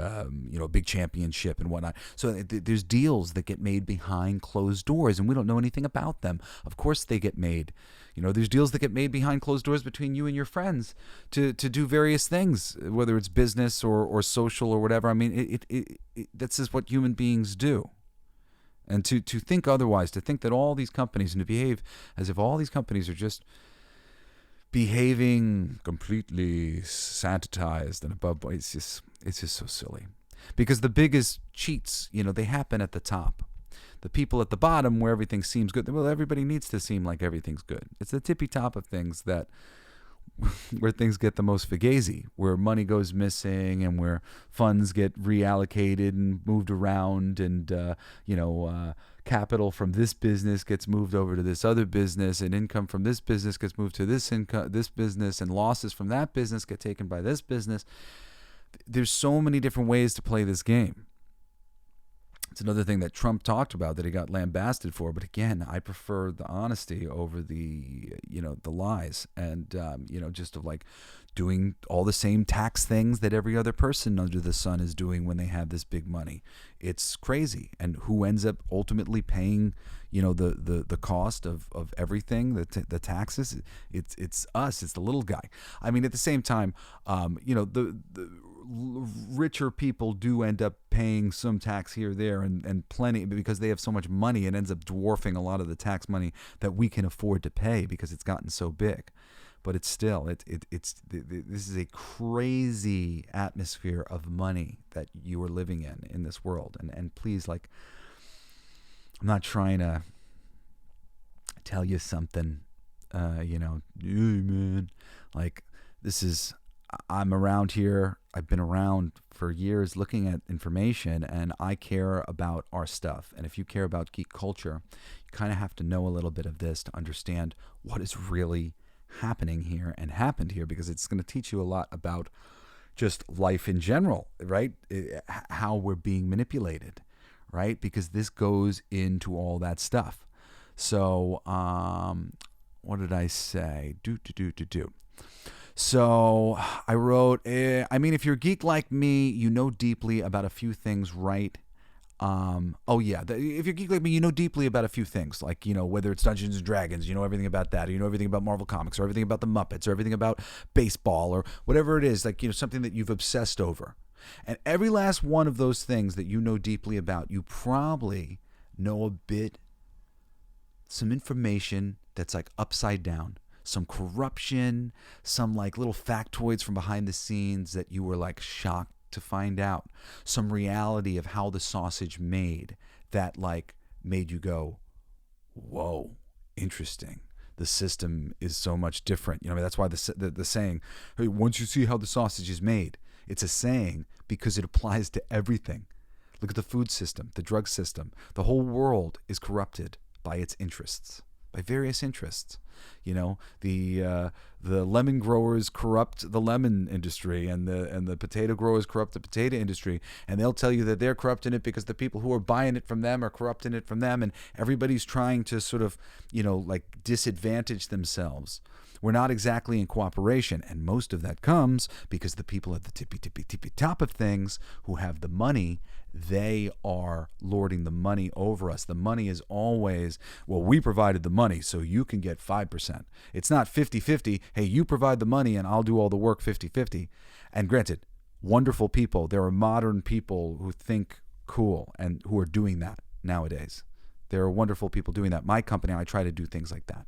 championship and whatnot. So there's deals that get made behind closed doors, and we don't know anything about them. Of course they get made. There's deals that get made behind closed doors between you and your friends to do various things, whether it's business or social or whatever. I mean, that's just what human beings do. And to think otherwise, to think that all these companies, and to behave as if all these companies are just behaving completely sanitized and above, it's just so silly. Because the biggest cheats, they happen at the top. The people at the bottom, where everything seems good, well, everybody needs to seem like everything's good. It's the tippy top of things where things get the most fugazi, where money goes missing and where funds get reallocated and moved around, and capital from this business gets moved over to this other business, and income from this business gets moved to this business, and losses from that business get taken by this business. There's so many different ways to play this game. It's another thing that Trump talked about that he got lambasted for. But again, I prefer the honesty over the, the lies, and, just of like doing all the same tax things that every other person under the sun is doing when they have this big money. It's crazy. And who ends up ultimately paying, the cost of everything, the taxes? It's us. It's the little guy. I mean, at the same time, the richer people do end up paying some tax here or there, and plenty, because they have so much money. It ends up dwarfing a lot of the tax money that we can afford to pay because it's gotten so big. But it's still, this is a crazy atmosphere of money that you are living in this world. And please, like, I'm not trying to tell you something, hey man, like, this is, I'm around here. I've been around for years looking at information, and I care about our stuff. And if you care about geek culture, you kind of have to know a little bit of this to understand what is really happening here and happened here, because it's going to teach you a lot about just life in general, right? How we're being manipulated, right? Because this goes into all that stuff. So, what did I say? So I wrote, if you're a geek like me, you know deeply about a few things, right? If you're a geek like me, you know deeply about a few things, like, whether it's Dungeons and Dragons, you know everything about that, or you know everything about Marvel Comics, or everything about the Muppets, or everything about baseball, or whatever it is, like, something that you've obsessed over. And every last one of those things that you know deeply about, you probably know a bit, some information that's like upside down. Some corruption, some like little factoids from behind the scenes that you were like shocked to find out. Some reality of how the sausage made that like made you go, whoa, interesting. The system is so much different. That's why the saying, hey, once you see how the sausage is made, it's a saying because it applies to everything. Look at the food system, the drug system. The whole world is corrupted by its interests, by various interests. The lemon growers corrupt the lemon industry, and the potato growers corrupt the potato industry, and they'll tell you that they're corrupting it because the people who are buying it from them are corrupting it from them, and everybody's trying to sort of, disadvantage themselves. We're not exactly in cooperation, and most of that comes because the people at the tippy top of things who have the money, they are lording the money over us. The money is always, well, we provided the money, so you can get 5%. It's not 50-50, hey, you provide the money and I'll do all the work 50-50. And granted, wonderful people, there are modern people who think cool and who are doing that nowadays. There are wonderful people doing that. My company, I try to do things like that.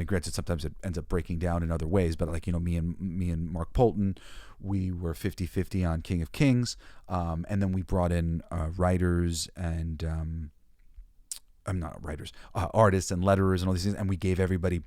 Granted, sometimes it ends up breaking down in other ways, but like, me and Mark Polton, we were 50-50 on King of Kings. And then we brought in writers and, artists and letterers and all these things. And we gave everybody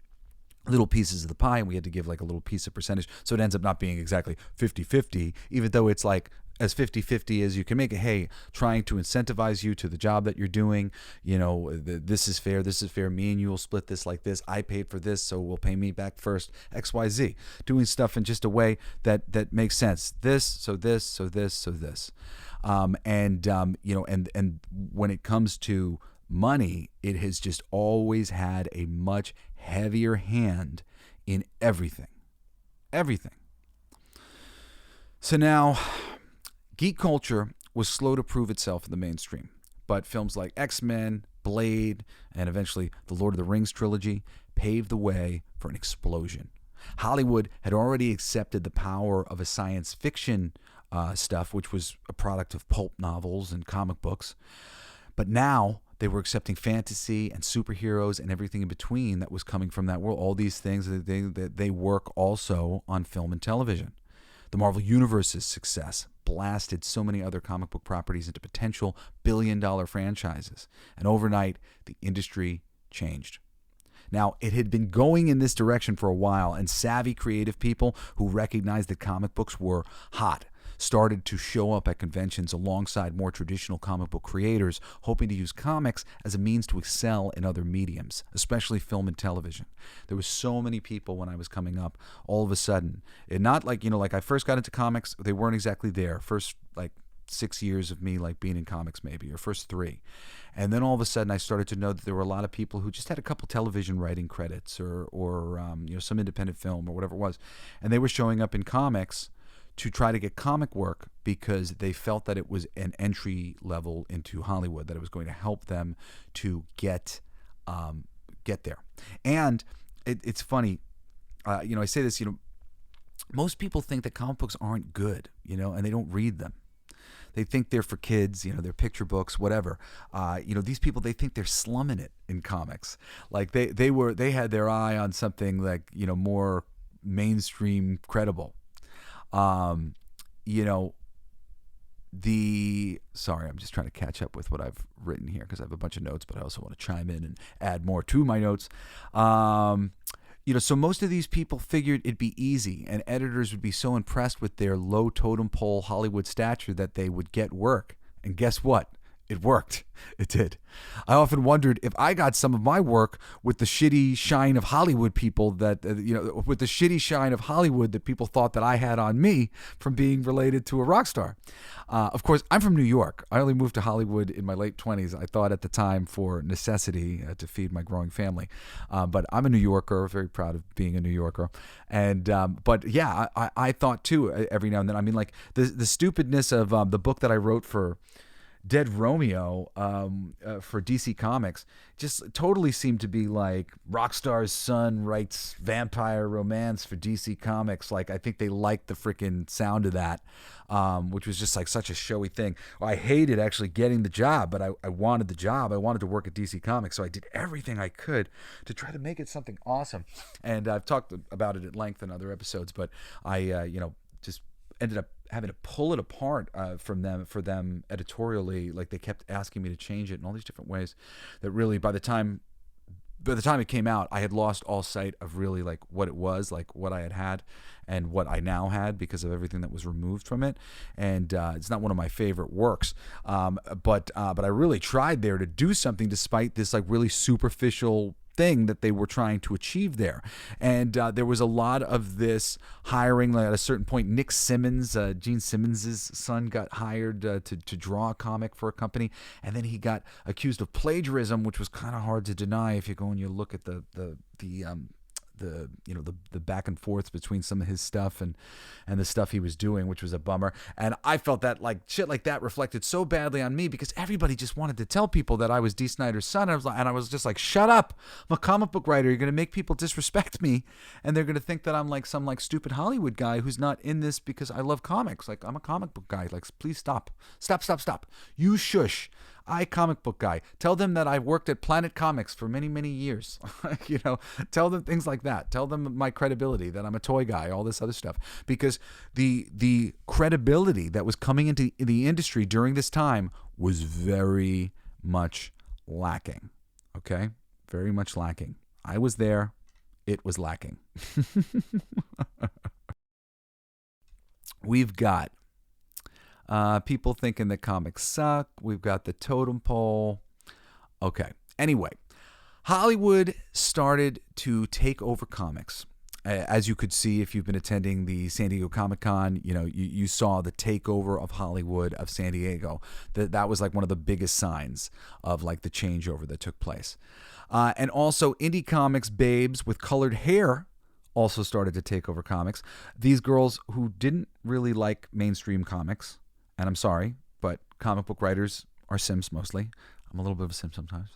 little pieces of the pie, and we had to give like a little piece of percentage. So it ends up not being exactly 50-50, even though it's like as 50-50 as you can make it. Hey, trying to incentivize you to the job that you're doing. This is fair. Me and you will split this like this. I paid for this, so we'll pay me back first. XYZ. Doing stuff in just a way that makes sense. So this. And when it comes to money, it has just always had a much heavier hand in everything. So now, geek culture was slow to prove itself in the mainstream, but films like X-Men, Blade, and eventually the Lord of the Rings trilogy paved the way for an explosion. Hollywood had already accepted the power of a science fiction stuff, which was a product of pulp novels and comic books, but now they were accepting fantasy and superheroes and everything in between that was coming from that world. All these things that they work also on film and television. The Marvel Universe's success blasted so many other comic book properties into potential billion-dollar franchises. And overnight, the industry changed. Now, it had been going in this direction for a while, and savvy creative people who recognized that comic books were hot started to show up at conventions alongside more traditional comic book creators, hoping to use comics as a means to excel in other mediums, especially film and television. There was so many people when I was coming up, all of a sudden, and not like, like I first got into comics, they weren't exactly there. First, like 6 years of me like being in comics, maybe, or first 3. And then all of a sudden I started to know that there were a lot of people who just had a couple television writing credits or some independent film or whatever it was. And they were showing up in comics to try to get comic work because they felt that it was an entry level into Hollywood, that it was going to help them to get there. And it's funny, I say this, most people think that comic books aren't good, and they don't read them. They think they're for kids, they're picture books, whatever. These people, they think they're slumming it in comics. Like they had their eye on something like, more mainstream, credible. Sorry, I'm just trying to catch up with what I've written here because I have a bunch of notes, but I also want to chime in and add more to my notes. So most of these people figured it'd be easy, and editors would be so impressed with their low totem pole Hollywood stature that they would get work. And guess what? It worked. It did. I often wondered if I got some of my work with the shitty shine of Hollywood people that, with the shitty shine of Hollywood that people thought that I had on me from being related to a rock star. Of course, I'm from New York. I only moved to Hollywood in my late 20s. I thought at the time for necessity to feed my growing family. But I'm a New Yorker, very proud of being a New Yorker. And but yeah, I thought too every now and then. I mean, like the stupidness of the book that I wrote for Dead Romeo for DC Comics just totally seemed to be like Rockstar's son writes vampire romance for DC Comics. Like, I think they liked the freaking sound of that, which was just like such a showy thing. I hated actually getting the job, but I wanted the job. I wanted to work at DC Comics, so I did everything I could to try to make it something awesome. And I've talked about it at length in other episodes, but I just ended up having to pull it apart for them editorially. Like, they kept asking me to change it in all these different ways that really by the time it came out, I had lost all sight of really like what it was, like what I had and what I now had because of everything that was removed from it. And it's not one of my favorite works, but I really tried there to do something despite this like really superficial thing that they were trying to achieve there. And there was a lot of this hiring. Like, at a certain point, Nick Simmons, Gene Simmons' son, got hired to draw a comic for a company, and then he got accused of plagiarism, which was kind of hard to deny if you go and you look at the back and forth between some of his stuff and the stuff he was doing, which was a bummer. And I felt that like shit like that reflected so badly on me because everybody just wanted to tell people that I was Dee Snider's son. I was just like, shut up! I'm a comic book writer. You're gonna make people disrespect me, and they're gonna think that I'm like some like stupid Hollywood guy who's not in this because I love comics. Like, I'm a comic book guy. Like, please stop. You shush. Comic book guy. Tell them that I worked at Planet Comics for many, many years. Tell them things like that. Tell them my credibility, that I'm a toy guy, all this other stuff. Because the credibility that was coming into the industry during this time was very much lacking. Okay? Very much lacking. I was there. It was lacking. We've got people thinking that comics suck. We've got the totem pole. Okay. Anyway, Hollywood started to take over comics. As you could see if you've been attending the San Diego Comic-Con, you saw the takeover of Hollywood of San Diego. That was like one of the biggest signs of like the changeover that took place. And also indie comics babes with colored hair also started to take over comics. These girls who didn't really like mainstream comics, and I'm sorry, but comic book writers are simps mostly. I'm a little bit of a simp sometimes.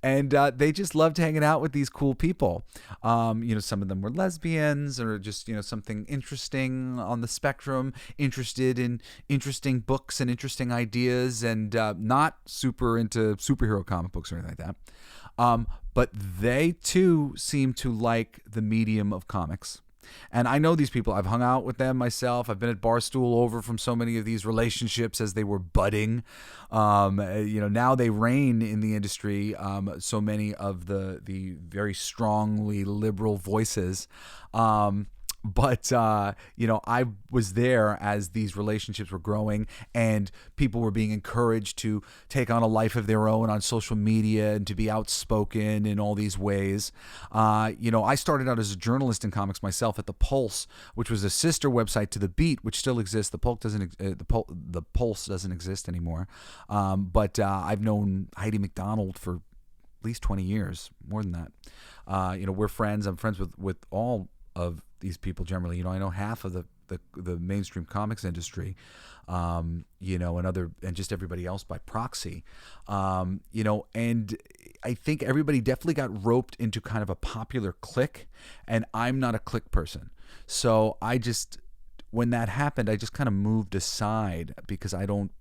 And they just loved hanging out with these cool people. Some of them were lesbians or just, something interesting on the spectrum, interested in interesting books and interesting ideas, and not super into superhero comic books or anything like that. But they too seem to like the medium of comics. And I know these people. I've hung out with them myself. I've been at Barstool over from so many of these relationships as they were budding. Now they reign in the industry. So many of the very strongly liberal voices. But, I was there as these relationships were growing and people were being encouraged to take on a life of their own on social media and to be outspoken in all these ways. I started out as a journalist in comics myself at The Pulse, which was a sister website to The Beat, which still exists. The Pulse doesn't exist anymore. But I've known Heidi McDonald for at least 20 years, more than that. We're friends. I'm friends with all of these people generally. I know half of the mainstream comics industry, and just everybody else by proxy, and I think everybody definitely got roped into kind of a popular clique, and I'm not a clique person. So when that happened, I just kind of moved aside because I don't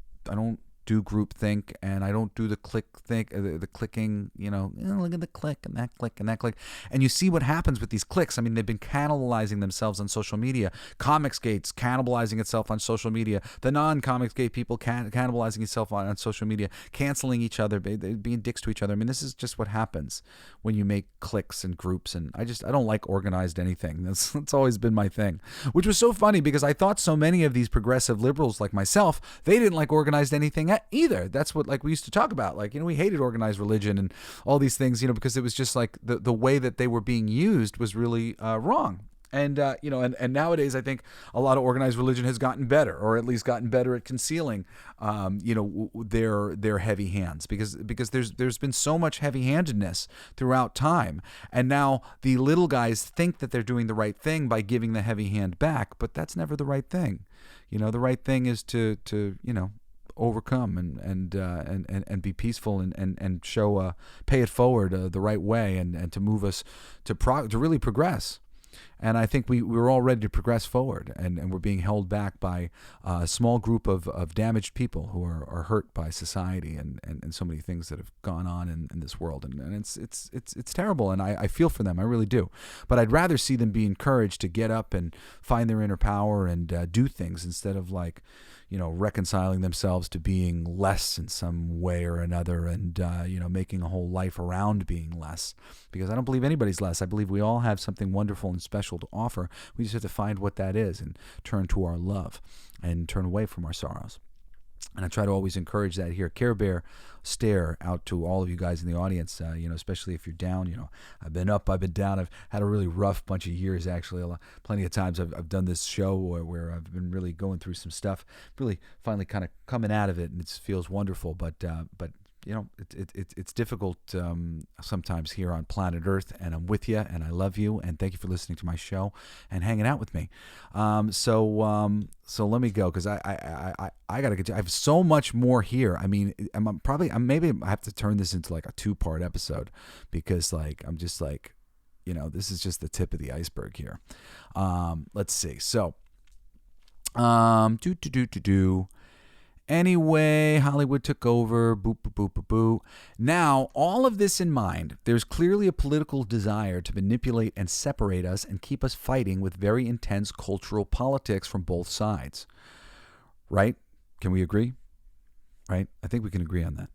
do groupthink, and I don't do the the clicking, look at the click and that click and that click. And you see what happens with these clicks. I mean, they've been cannibalizing themselves on social media. Comicsgate's cannibalizing itself on social media. The non-Comicsgate people cannibalizing itself on social media, canceling each other, being dicks to each other. I mean, this is just what happens when you make cliques and groups. And I don't like organized anything. That's always been my thing, which was so funny because I thought so many of these progressive liberals like myself, they didn't like organized anything either. That's what we used to talk about. We hated organized religion and all these things, because it was just like the way that they were being used was really wrong. And and nowadays I think a lot of organized religion has gotten better, or at least gotten better at concealing their heavy hands, because there's been so much heavy-handedness throughout time, and now the little guys think that they're doing the right thing by giving the heavy hand back, but that's never the right thing. The right thing is to overcome and be peaceful and show pay it forward the right way and to move us to really progress. And I think we're all ready to progress forward, and we're being held back by a small group of damaged people who are hurt by society and so many things that have gone on in this world. And it's terrible, and I feel for them. I really do. But I'd rather see them be encouraged to get up and find their inner power and do things, instead of reconciling themselves to being less in some way or another, and making a whole life around being less. Because I don't believe anybody's less. I believe we all have something wonderful and special to offer. We just have to find what that is and turn to our love and turn away from our sorrows. And I try to always encourage that here. Care Bear stare out to all of you guys in the audience, especially if you're down. I've been up, I've been down. I've had a really rough bunch of years, actually. Plenty of times I've done this show where I've been really going through some stuff, really finally kind of coming out of it, and it feels wonderful. But it's difficult sometimes here on planet Earth, and I'm with you, and I love you, and thank you for listening to my show and hanging out with me. So let me go, because I gotta get. I have so much more here. I mean, maybe I have to turn this into like a 2-part episode, because I'm just this is just the tip of the iceberg here. Let's see. So, Anyway, Hollywood took over, boop, boop, boop, boop, boop. Now, all of this in mind, there's clearly a political desire to manipulate and separate us and keep us fighting with very intense cultural politics from both sides. Right? Can we agree? Right? I think we can agree on that.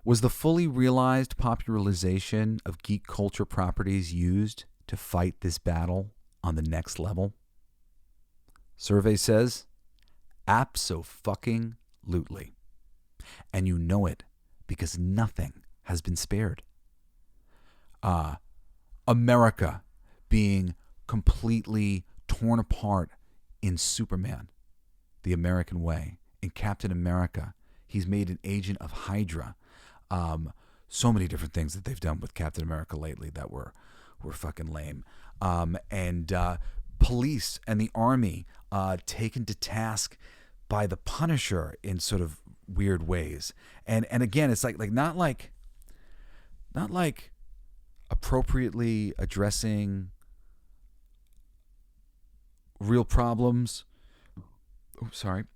Was the fully realized popularization of geek culture properties used to fight this battle on the next level? Survey says, abso-fucking-lutely. And you know it, because nothing has been spared. America being completely torn apart in Superman, the American way. In Captain America, he's made an agent of Hydra. So many different things that they've done with Captain America lately that were fucking lame. And police and the army taken to task by the Punisher in sort of weird ways. And again, it's not like appropriately addressing real problems,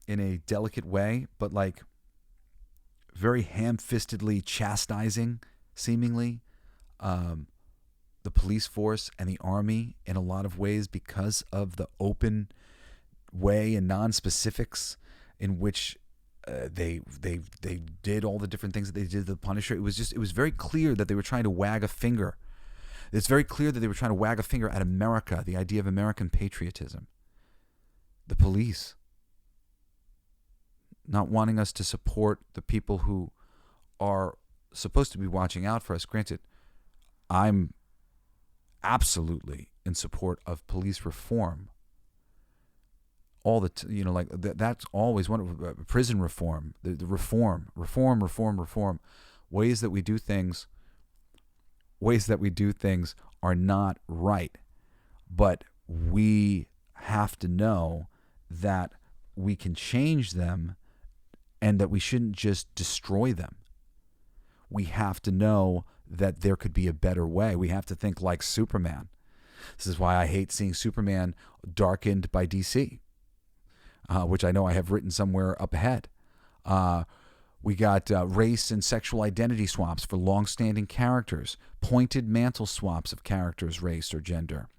in a delicate way, but like very ham-fistedly chastising, seemingly, the police force and the army in a lot of ways, because of the open way and non-specifics in which they did all the different things that they did to the Punisher. It was very clear that they were trying to wag a finger. It's very clear that they were trying to wag a finger at America, the idea of American patriotism. The police not wanting us to support the people who are supposed to be watching out for us. Granted, I'm absolutely in support of police reform. All the that's always one of prison reform, the reform. Ways that we do things are not right, but we have to know that we can change them and that we shouldn't just destroy them. We have to know that there could be a better way. We have to think like Superman. This is why I hate seeing Superman darkened by DC, which I know I have written somewhere up ahead. We got race and sexual identity swaps for long-standing characters, pointed mantle swaps of characters' race or gender.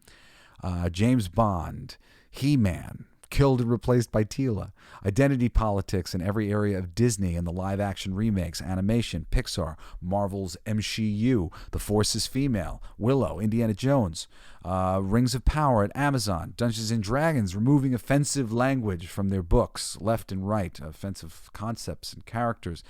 James Bond, He-Man, killed and replaced by Tila. Identity politics in every area of Disney and the live-action remakes, animation, Pixar, Marvel's MCU, The Force is female, Willow, Indiana Jones, Rings of Power at Amazon, Dungeons & Dragons removing offensive language from their books, left and right, offensive concepts and characters.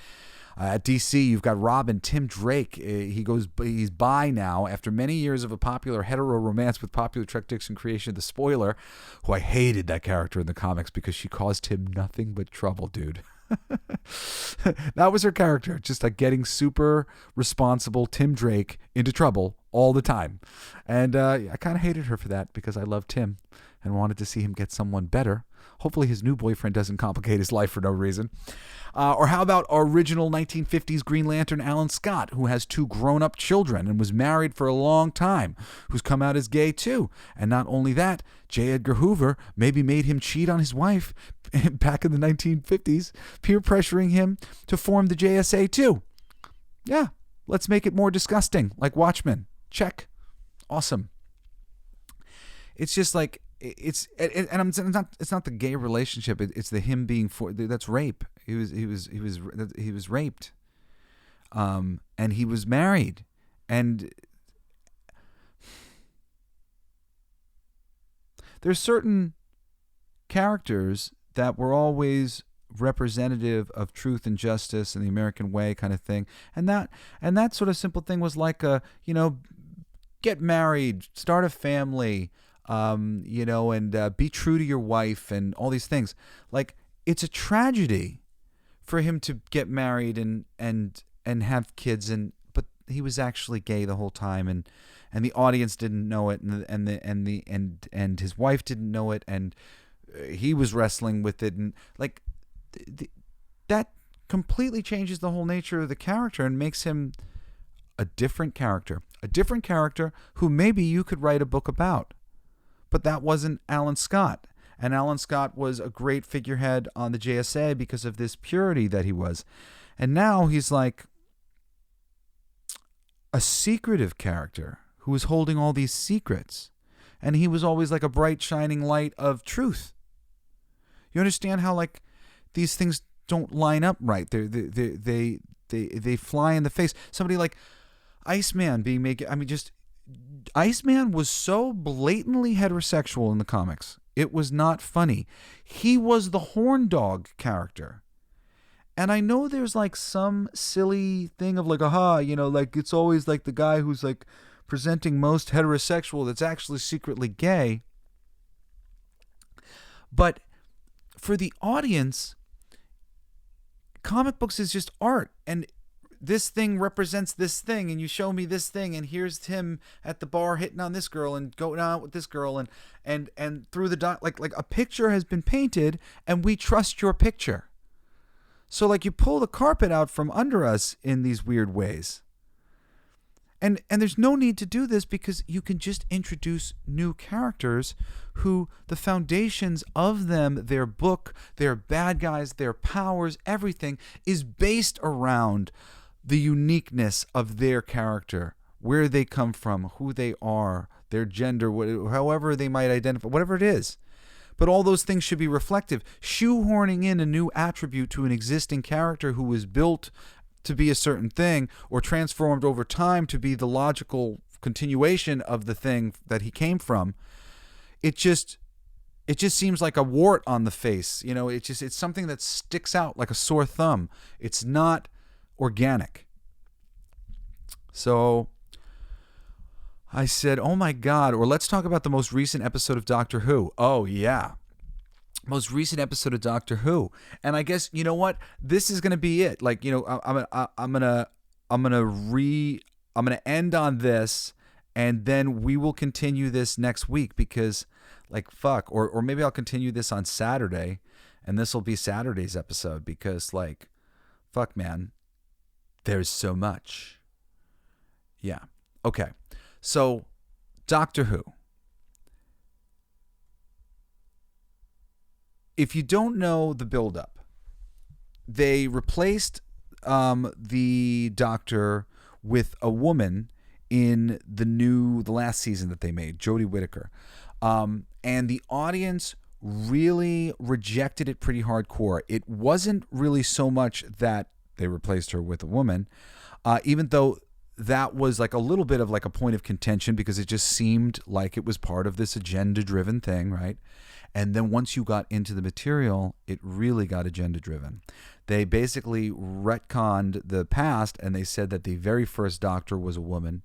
At DC, you've got Robin, Tim Drake. He's bi now after many years of a popular hetero romance with popular Trek Dixon creation, The Spoiler, who I hated that character in the comics because she caused him nothing but trouble, dude. That was her character, just like getting super responsible Tim Drake into trouble all the time. And I kind of hated her for that because I loved Tim and wanted to see him get someone better. Hopefully his new boyfriend doesn't complicate his life for no reason. Or how about original 1950s Green Lantern Alan Scott, who has 2 grown-up children and was married for a long time, who's come out as gay too. And not only that, J. Edgar Hoover maybe made him cheat on his wife back in the 1950s, peer pressuring him to form the JSA too. Yeah, let's make it more disgusting, like Watchmen. Check. Awesome. It's just like, it's not the gay relationship. It's the him being that's rape. He was raped, and he was married, and there's certain characters that were always representative of truth and justice and the American way kind of thing, and that sort of simple thing was like get married, start a family. And be true to your wife and all these things. Like, it's a tragedy for him to get married and have kids, but he was actually gay the whole time, and the audience didn't know it, and his wife didn't know it, and he was wrestling with it, and like that completely changes the whole nature of the character and makes him a different character who maybe you could write a book about. But that wasn't Alan Scott. And Alan Scott was a great figurehead on the JSA because of this purity that he was. And now he's like a secretive character who is holding all these secrets. And he was always like a bright, shining light of truth. You understand how like these things don't line up right? They fly in the face. Somebody like Iceman being made. I mean, just Iceman was so blatantly heterosexual in the comics. It was not funny. He was the horn dog character. And I know there's like some silly thing of like, like it's always like the guy who's like presenting most heterosexual that's actually secretly gay. But for the audience, comic books is just art, and this thing represents this thing, and you show me this thing, and here's him at the bar hitting on this girl and going out with this girl, and through the like a picture has been painted, and we trust your picture. So like you pull the carpet out from under us in these weird ways. And there's no need to do this because you can just introduce new characters who the foundations of them, their book, their bad guys, their powers, everything is based around the uniqueness of their character, where they come from, who they are, their gender, however they might identify, whatever it is. But all those things should be reflective. Shoehorning in a new attribute to an existing character who was built to be a certain thing or transformed over time to be the logical continuation of the thing that he came from, it just seems like a wart on the face. It's something that sticks out like a sore thumb. It's not organic. So I said, oh my God, or let's talk about the most recent episode of Doctor Who. Oh yeah. Most recent episode of Doctor Who. And I guess, you know what? This is going to be it. Like, I'm going to end on this, and then we will continue this next week because like, fuck, or maybe I'll continue this on Saturday, and this will be Saturday's episode because like, fuck, man, there's so much. Yeah. Okay. So, Doctor Who. If you don't know the buildup, they replaced the Doctor with a woman in the last season that they made, Jodie Whittaker. And the audience really rejected it pretty hardcore. It wasn't really so much that they replaced her with a woman, even though that was like a little bit of like a point of contention because it just seemed like it was part of this agenda-driven thing, right? And then once you got into the material, it really got agenda-driven. They basically retconned the past, and they said that the very first Doctor was a woman,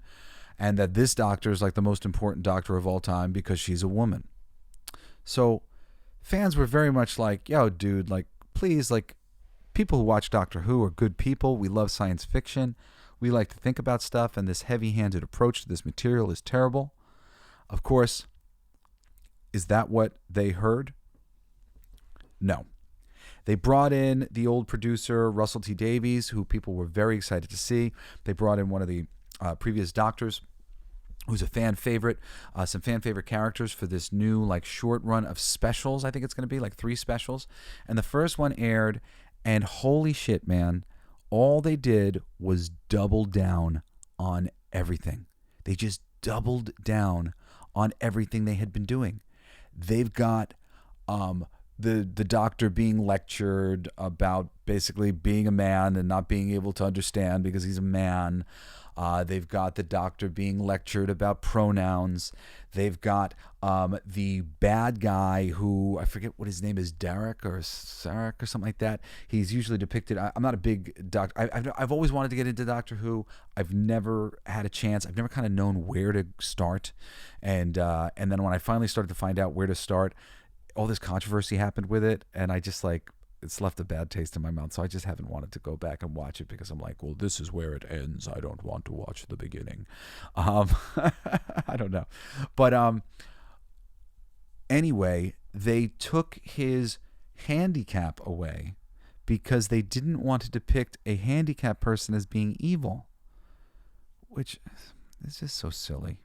and that this Doctor is like the most important Doctor of all time because she's a woman. So fans were very much like, yo, dude, like, please, like, people who watch Doctor Who are good people. We love science fiction. We like to think about stuff, and this heavy-handed approach to this material is terrible. Of course, is that what they heard? No. They brought in the old producer, Russell T Davies, who people were very excited to see. They brought in one of the previous Doctors, who's a fan favorite, some fan favorite characters for this new like short run of specials. I think it's going to be like 3 specials. And the first one aired, and holy shit, man, all they did was double down on everything. They just doubled down on everything they had been doing. They've got the Doctor being lectured about basically being a man and not being able to understand because he's a man. They've got the Doctor being lectured about pronouns. They've got the bad guy who, I forget what his name is, Derek or Sarek or something like that. He's usually depicted. I'm not a big Doctor. I've always wanted to get into Doctor Who. I've never had a chance. I've never kind of known where to start. And then when I finally started to find out where to start, all this controversy happened with it. And I just like, it's left a bad taste in my mouth. So I just haven't wanted to go back and watch it because I'm like, well, this is where it ends. I don't want to watch the beginning. I don't know. But anyway, they took his handicap away because they didn't want to depict a handicapped person as being evil, which is just so silly.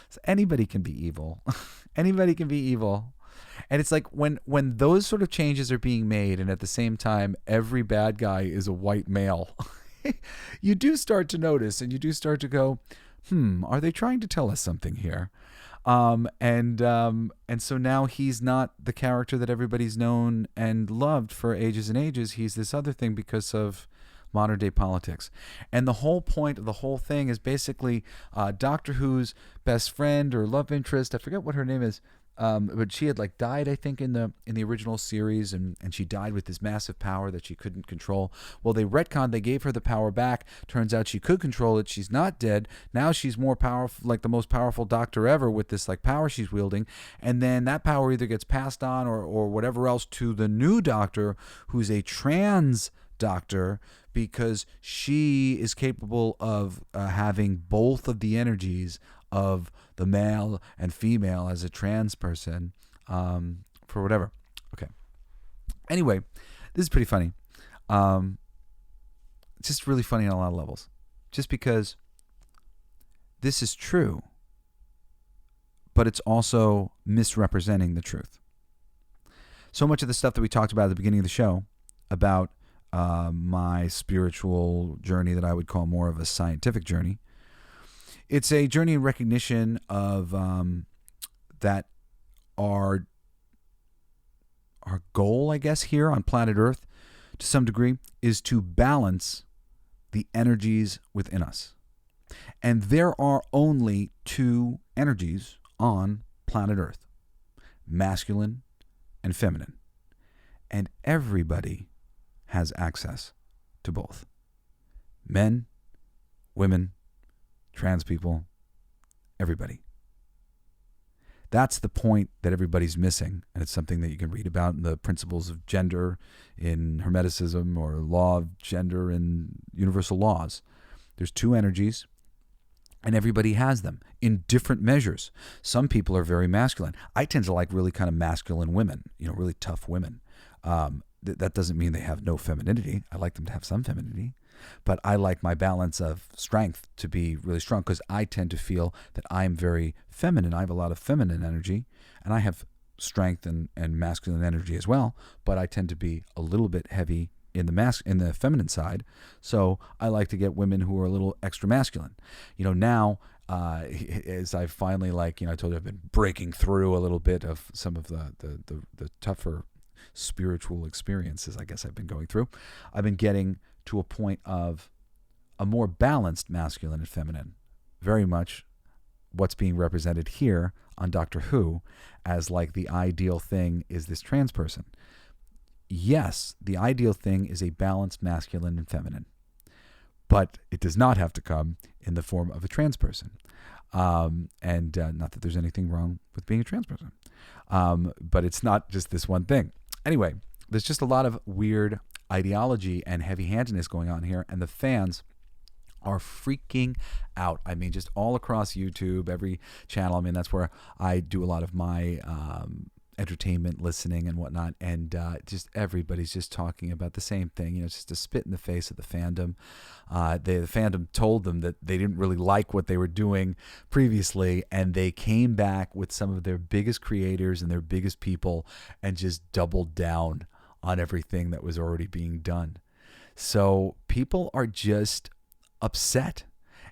So anybody can be evil. Anybody can be evil. And it's like when those sort of changes are being made, and at the same time every bad guy is a white male, you do start to notice, and you do start to go, are they trying to tell us something here? And so now he's not the character that everybody's known and loved for ages and ages. He's this other thing because of modern day politics. And the whole point of the whole thing is basically Doctor Who's best friend or love interest, I forget what her name is, but she had like died, I think, in the original series, and she died with this massive power that she couldn't control. Well, they retconned, they gave her the power back. Turns out she could control it. She's not dead. Now she's more powerful, like the most powerful Doctor ever, with this like power she's wielding. And then that power either gets passed on or whatever else to the new Doctor, who's a trans Doctor, because she is capable of having both of the energies of the male and female as a trans person, for whatever. Okay. Anyway, this is pretty funny. It's just really funny on a lot of levels. Just because this is true, but it's also misrepresenting the truth. So much of the stuff that we talked about at the beginning of the show about my spiritual journey that I would call more of a scientific journey. It's a journey in recognition of that our goal, I guess, here on planet Earth, to some degree, is to balance the energies within us. And there are only two energies on planet Earth, masculine and feminine. And everybody has access to both. Men, women, trans people, everybody. That's the point that everybody's missing, and it's something that you can read about in the principles of gender in Hermeticism or law of gender in universal laws. There's two energies, and everybody has them in different measures. Some people are very masculine. I tend to like really kind of masculine women, really tough women. That doesn't mean they have no femininity. I like them to have some femininity. But I like my balance of strength to be really strong because I tend to feel that I'm very feminine. I have a lot of feminine energy, and I have strength and masculine energy as well, but I tend to be a little bit heavy in the feminine side. So I like to get women who are a little extra masculine. Now, as I finally I told you I've been breaking through a little bit of some of the tougher spiritual experiences I guess I've been going through. I've been getting to a point of a more balanced masculine and feminine, very much what's being represented here on Doctor Who as the ideal thing is this trans person. Yes, the ideal thing is a balanced masculine and feminine, but it does not have to come in the form of a trans person. Not that there's anything wrong with being a trans person, but it's not just this one thing. Anyway, there's just a lot of weird ideology and heavy-handedness going on here, and the fans are freaking out. I mean, just all across YouTube, every channel. I mean, that's where I do a lot of my entertainment listening and whatnot, and just everybody's just talking about the same thing. It's just a spit in the face of the fandom. The fandom told them that they didn't really like what they were doing previously, and they came back with some of their biggest creators and their biggest people and just doubled down on everything that was already being done. So people are just upset.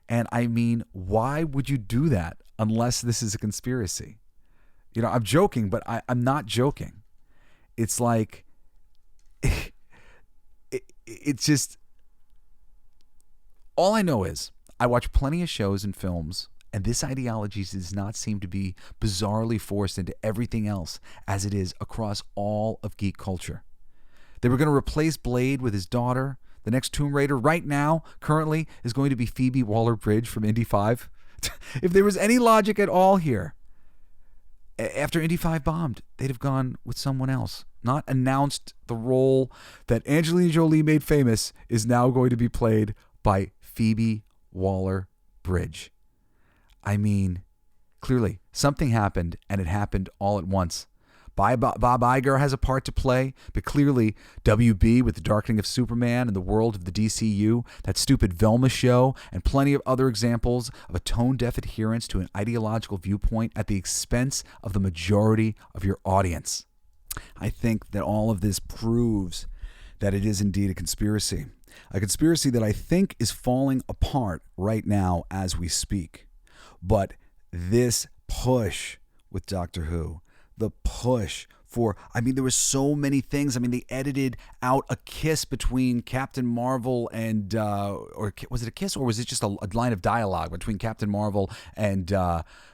And I mean, why would you do that unless this is a conspiracy? I'm joking, but I'm not joking. It's like, it's just, all I know is I watch plenty of shows and films, and this ideology does not seem to be bizarrely forced into everything else as it is across all of geek culture. They were going to replace Blade with his daughter. The next Tomb Raider right now, currently, is going to be Phoebe Waller-Bridge from Indy 5. If there was any logic at all here, after Indy 5 bombed, they'd have gone with someone else, not announced the role that Angelina Jolie made famous is now going to be played by Phoebe Waller-Bridge. I mean, clearly, something happened, and it happened all at once. Bob Iger has a part to play, but clearly WB with The Darkening of Superman and the world of the DCU, that stupid Velma show, and plenty of other examples of a tone-deaf adherence to an ideological viewpoint at the expense of the majority of your audience. I think that all of this proves that it is indeed a conspiracy that I think is falling apart right now as we speak. But this push with Doctor Who, the push for, there were so many things. They edited out a kiss between Captain Marvel and, or was it a kiss, or was it just a line of dialogue between Captain Marvel and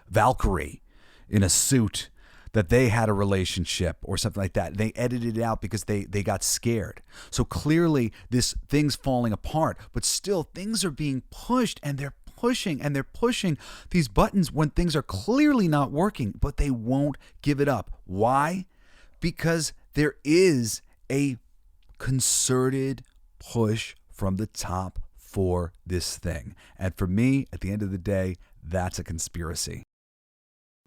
Valkyrie in a suit, that they had a relationship or something like that. They edited it out because they got scared. So clearly this thing's falling apart, but still things are being pushed, and they're pushing these buttons when things are clearly not working, but they won't give it up. Why? Because there is a concerted push from the top for this thing. And for me, at the end of the day, that's a conspiracy.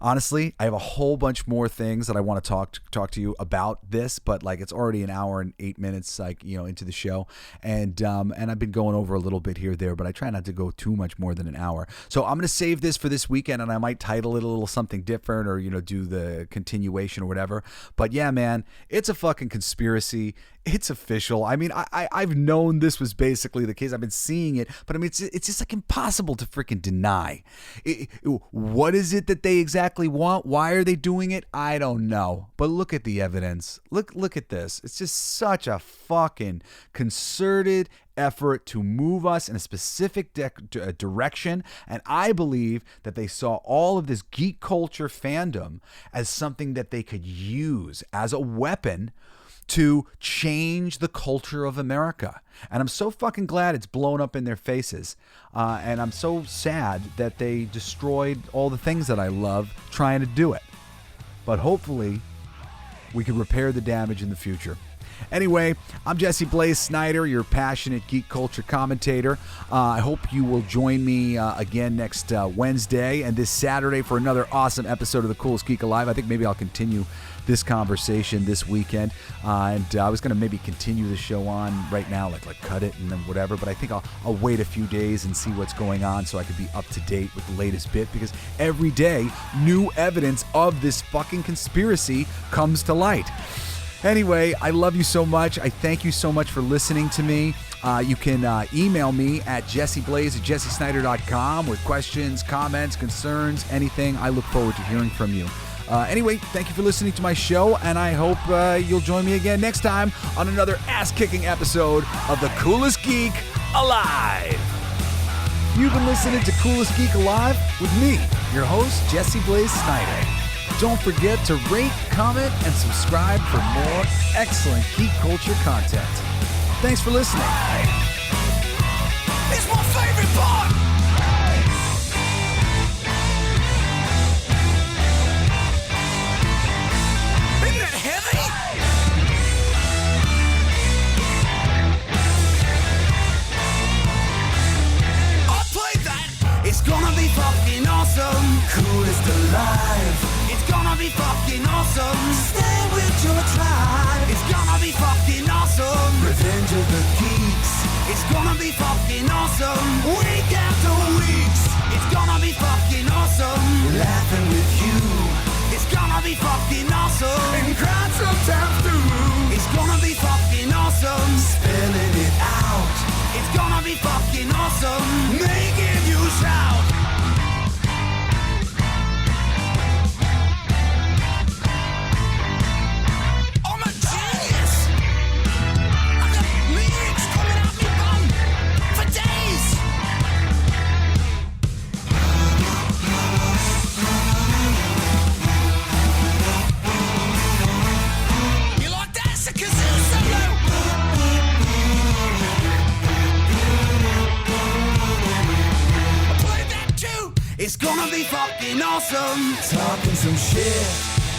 Honestly, I have a whole bunch more things that I want to talk to you about this, but it's already an hour and 8 minutes into the show, and I've been going over a little bit here or there, but I try not to go too much more than an hour. So I'm going to save this for this weekend, and I might title it a little something different, or do the continuation or whatever. But yeah, man, it's a fucking conspiracy. It's official. I've known this was basically the case. I've been seeing it, but it's just impossible to freaking deny. What is it that they exactly exactly want. Why are they doing it? I don't know. But look at the evidence. Look at this. It's just such a fucking concerted effort to move us in a specific direction. And I believe that they saw all of this geek culture fandom as something that they could use as a weapon to change the culture of America. And I'm so fucking glad it's blown up in their faces. And I'm so sad that they destroyed all the things that I love trying to do it. But hopefully we can repair the damage in the future. Anyway, I'm Jesse Blaze Snyder, your passionate geek culture commentator. I hope you will join me again next Wednesday and this Saturday for another awesome episode of the Coolest Geek Alive. I think maybe I'll continue this conversation this weekend. And I was going to maybe continue the show on right now, like cut it and then whatever. But I think I'll wait a few days and see what's going on so I can be up to date with the latest bit, because every day new evidence of this fucking conspiracy comes to light. Anyway, I love you so much. I thank you so much for listening to me. You can email me at jesseblaze@jessesnyder.com with questions, comments, concerns, anything. I look forward to hearing from you. Anyway, thank you for listening to my show, and I hope you'll join me again next time on another ass-kicking episode of the Coolest Geek Alive. You've been listening to Coolest Geek Alive with me, your host, Jesse Blaze Snyder. Don't forget to rate, comment, and subscribe for more excellent geek culture content. Thanks for listening. It's my favorite part. Isn't that heavy? I played that. It's gonna be fucking awesome. Coolest alive. It's gonna be fucking awesome. Stay with your tribe. It's gonna be fucking awesome. Revenge of the Geeks. It's gonna be fucking awesome. Week after weeks. It's gonna be fucking awesome. Laughing with you. It's gonna be fucking awesome. And crying sometimes too. It's gonna be fucking awesome. Spelling it out. It's gonna be fucking awesome. Making you shout. It's gonna be fucking awesome. Talking some shit.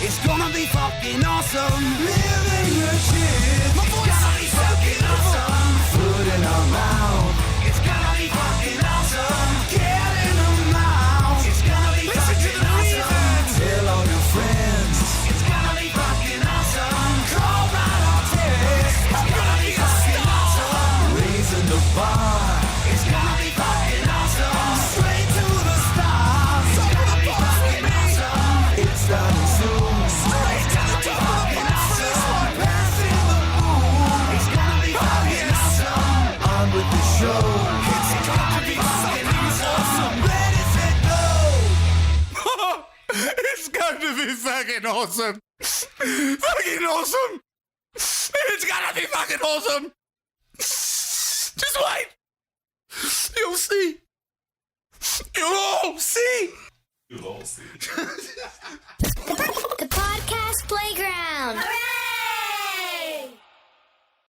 It's gonna be fucking awesome. Living legit. My voice gonna be fucking awesome. Food in our mouth. It's gonna be fucking awesome. Get in the mouth. It's gonna be fucking awesome. Tell all your friends. It's gonna be fucking awesome. Call right on text. It's gonna be fucking awesome. Raising the bar. It's gonna be fucking awesome. Straight to the stars. It's gonna be fucking awesome. It's starting soon. Straight to the top of the awesome. Passing the moon. It's gonna be fucking awesome. On with the show. It's gonna be fucking awesome. Ready, set, go. It's gonna be fucking awesome. Fucking awesome. It's gonna be fucking awesome. Just wait. You'll see. You'll all see. The podcast playground. Hooray!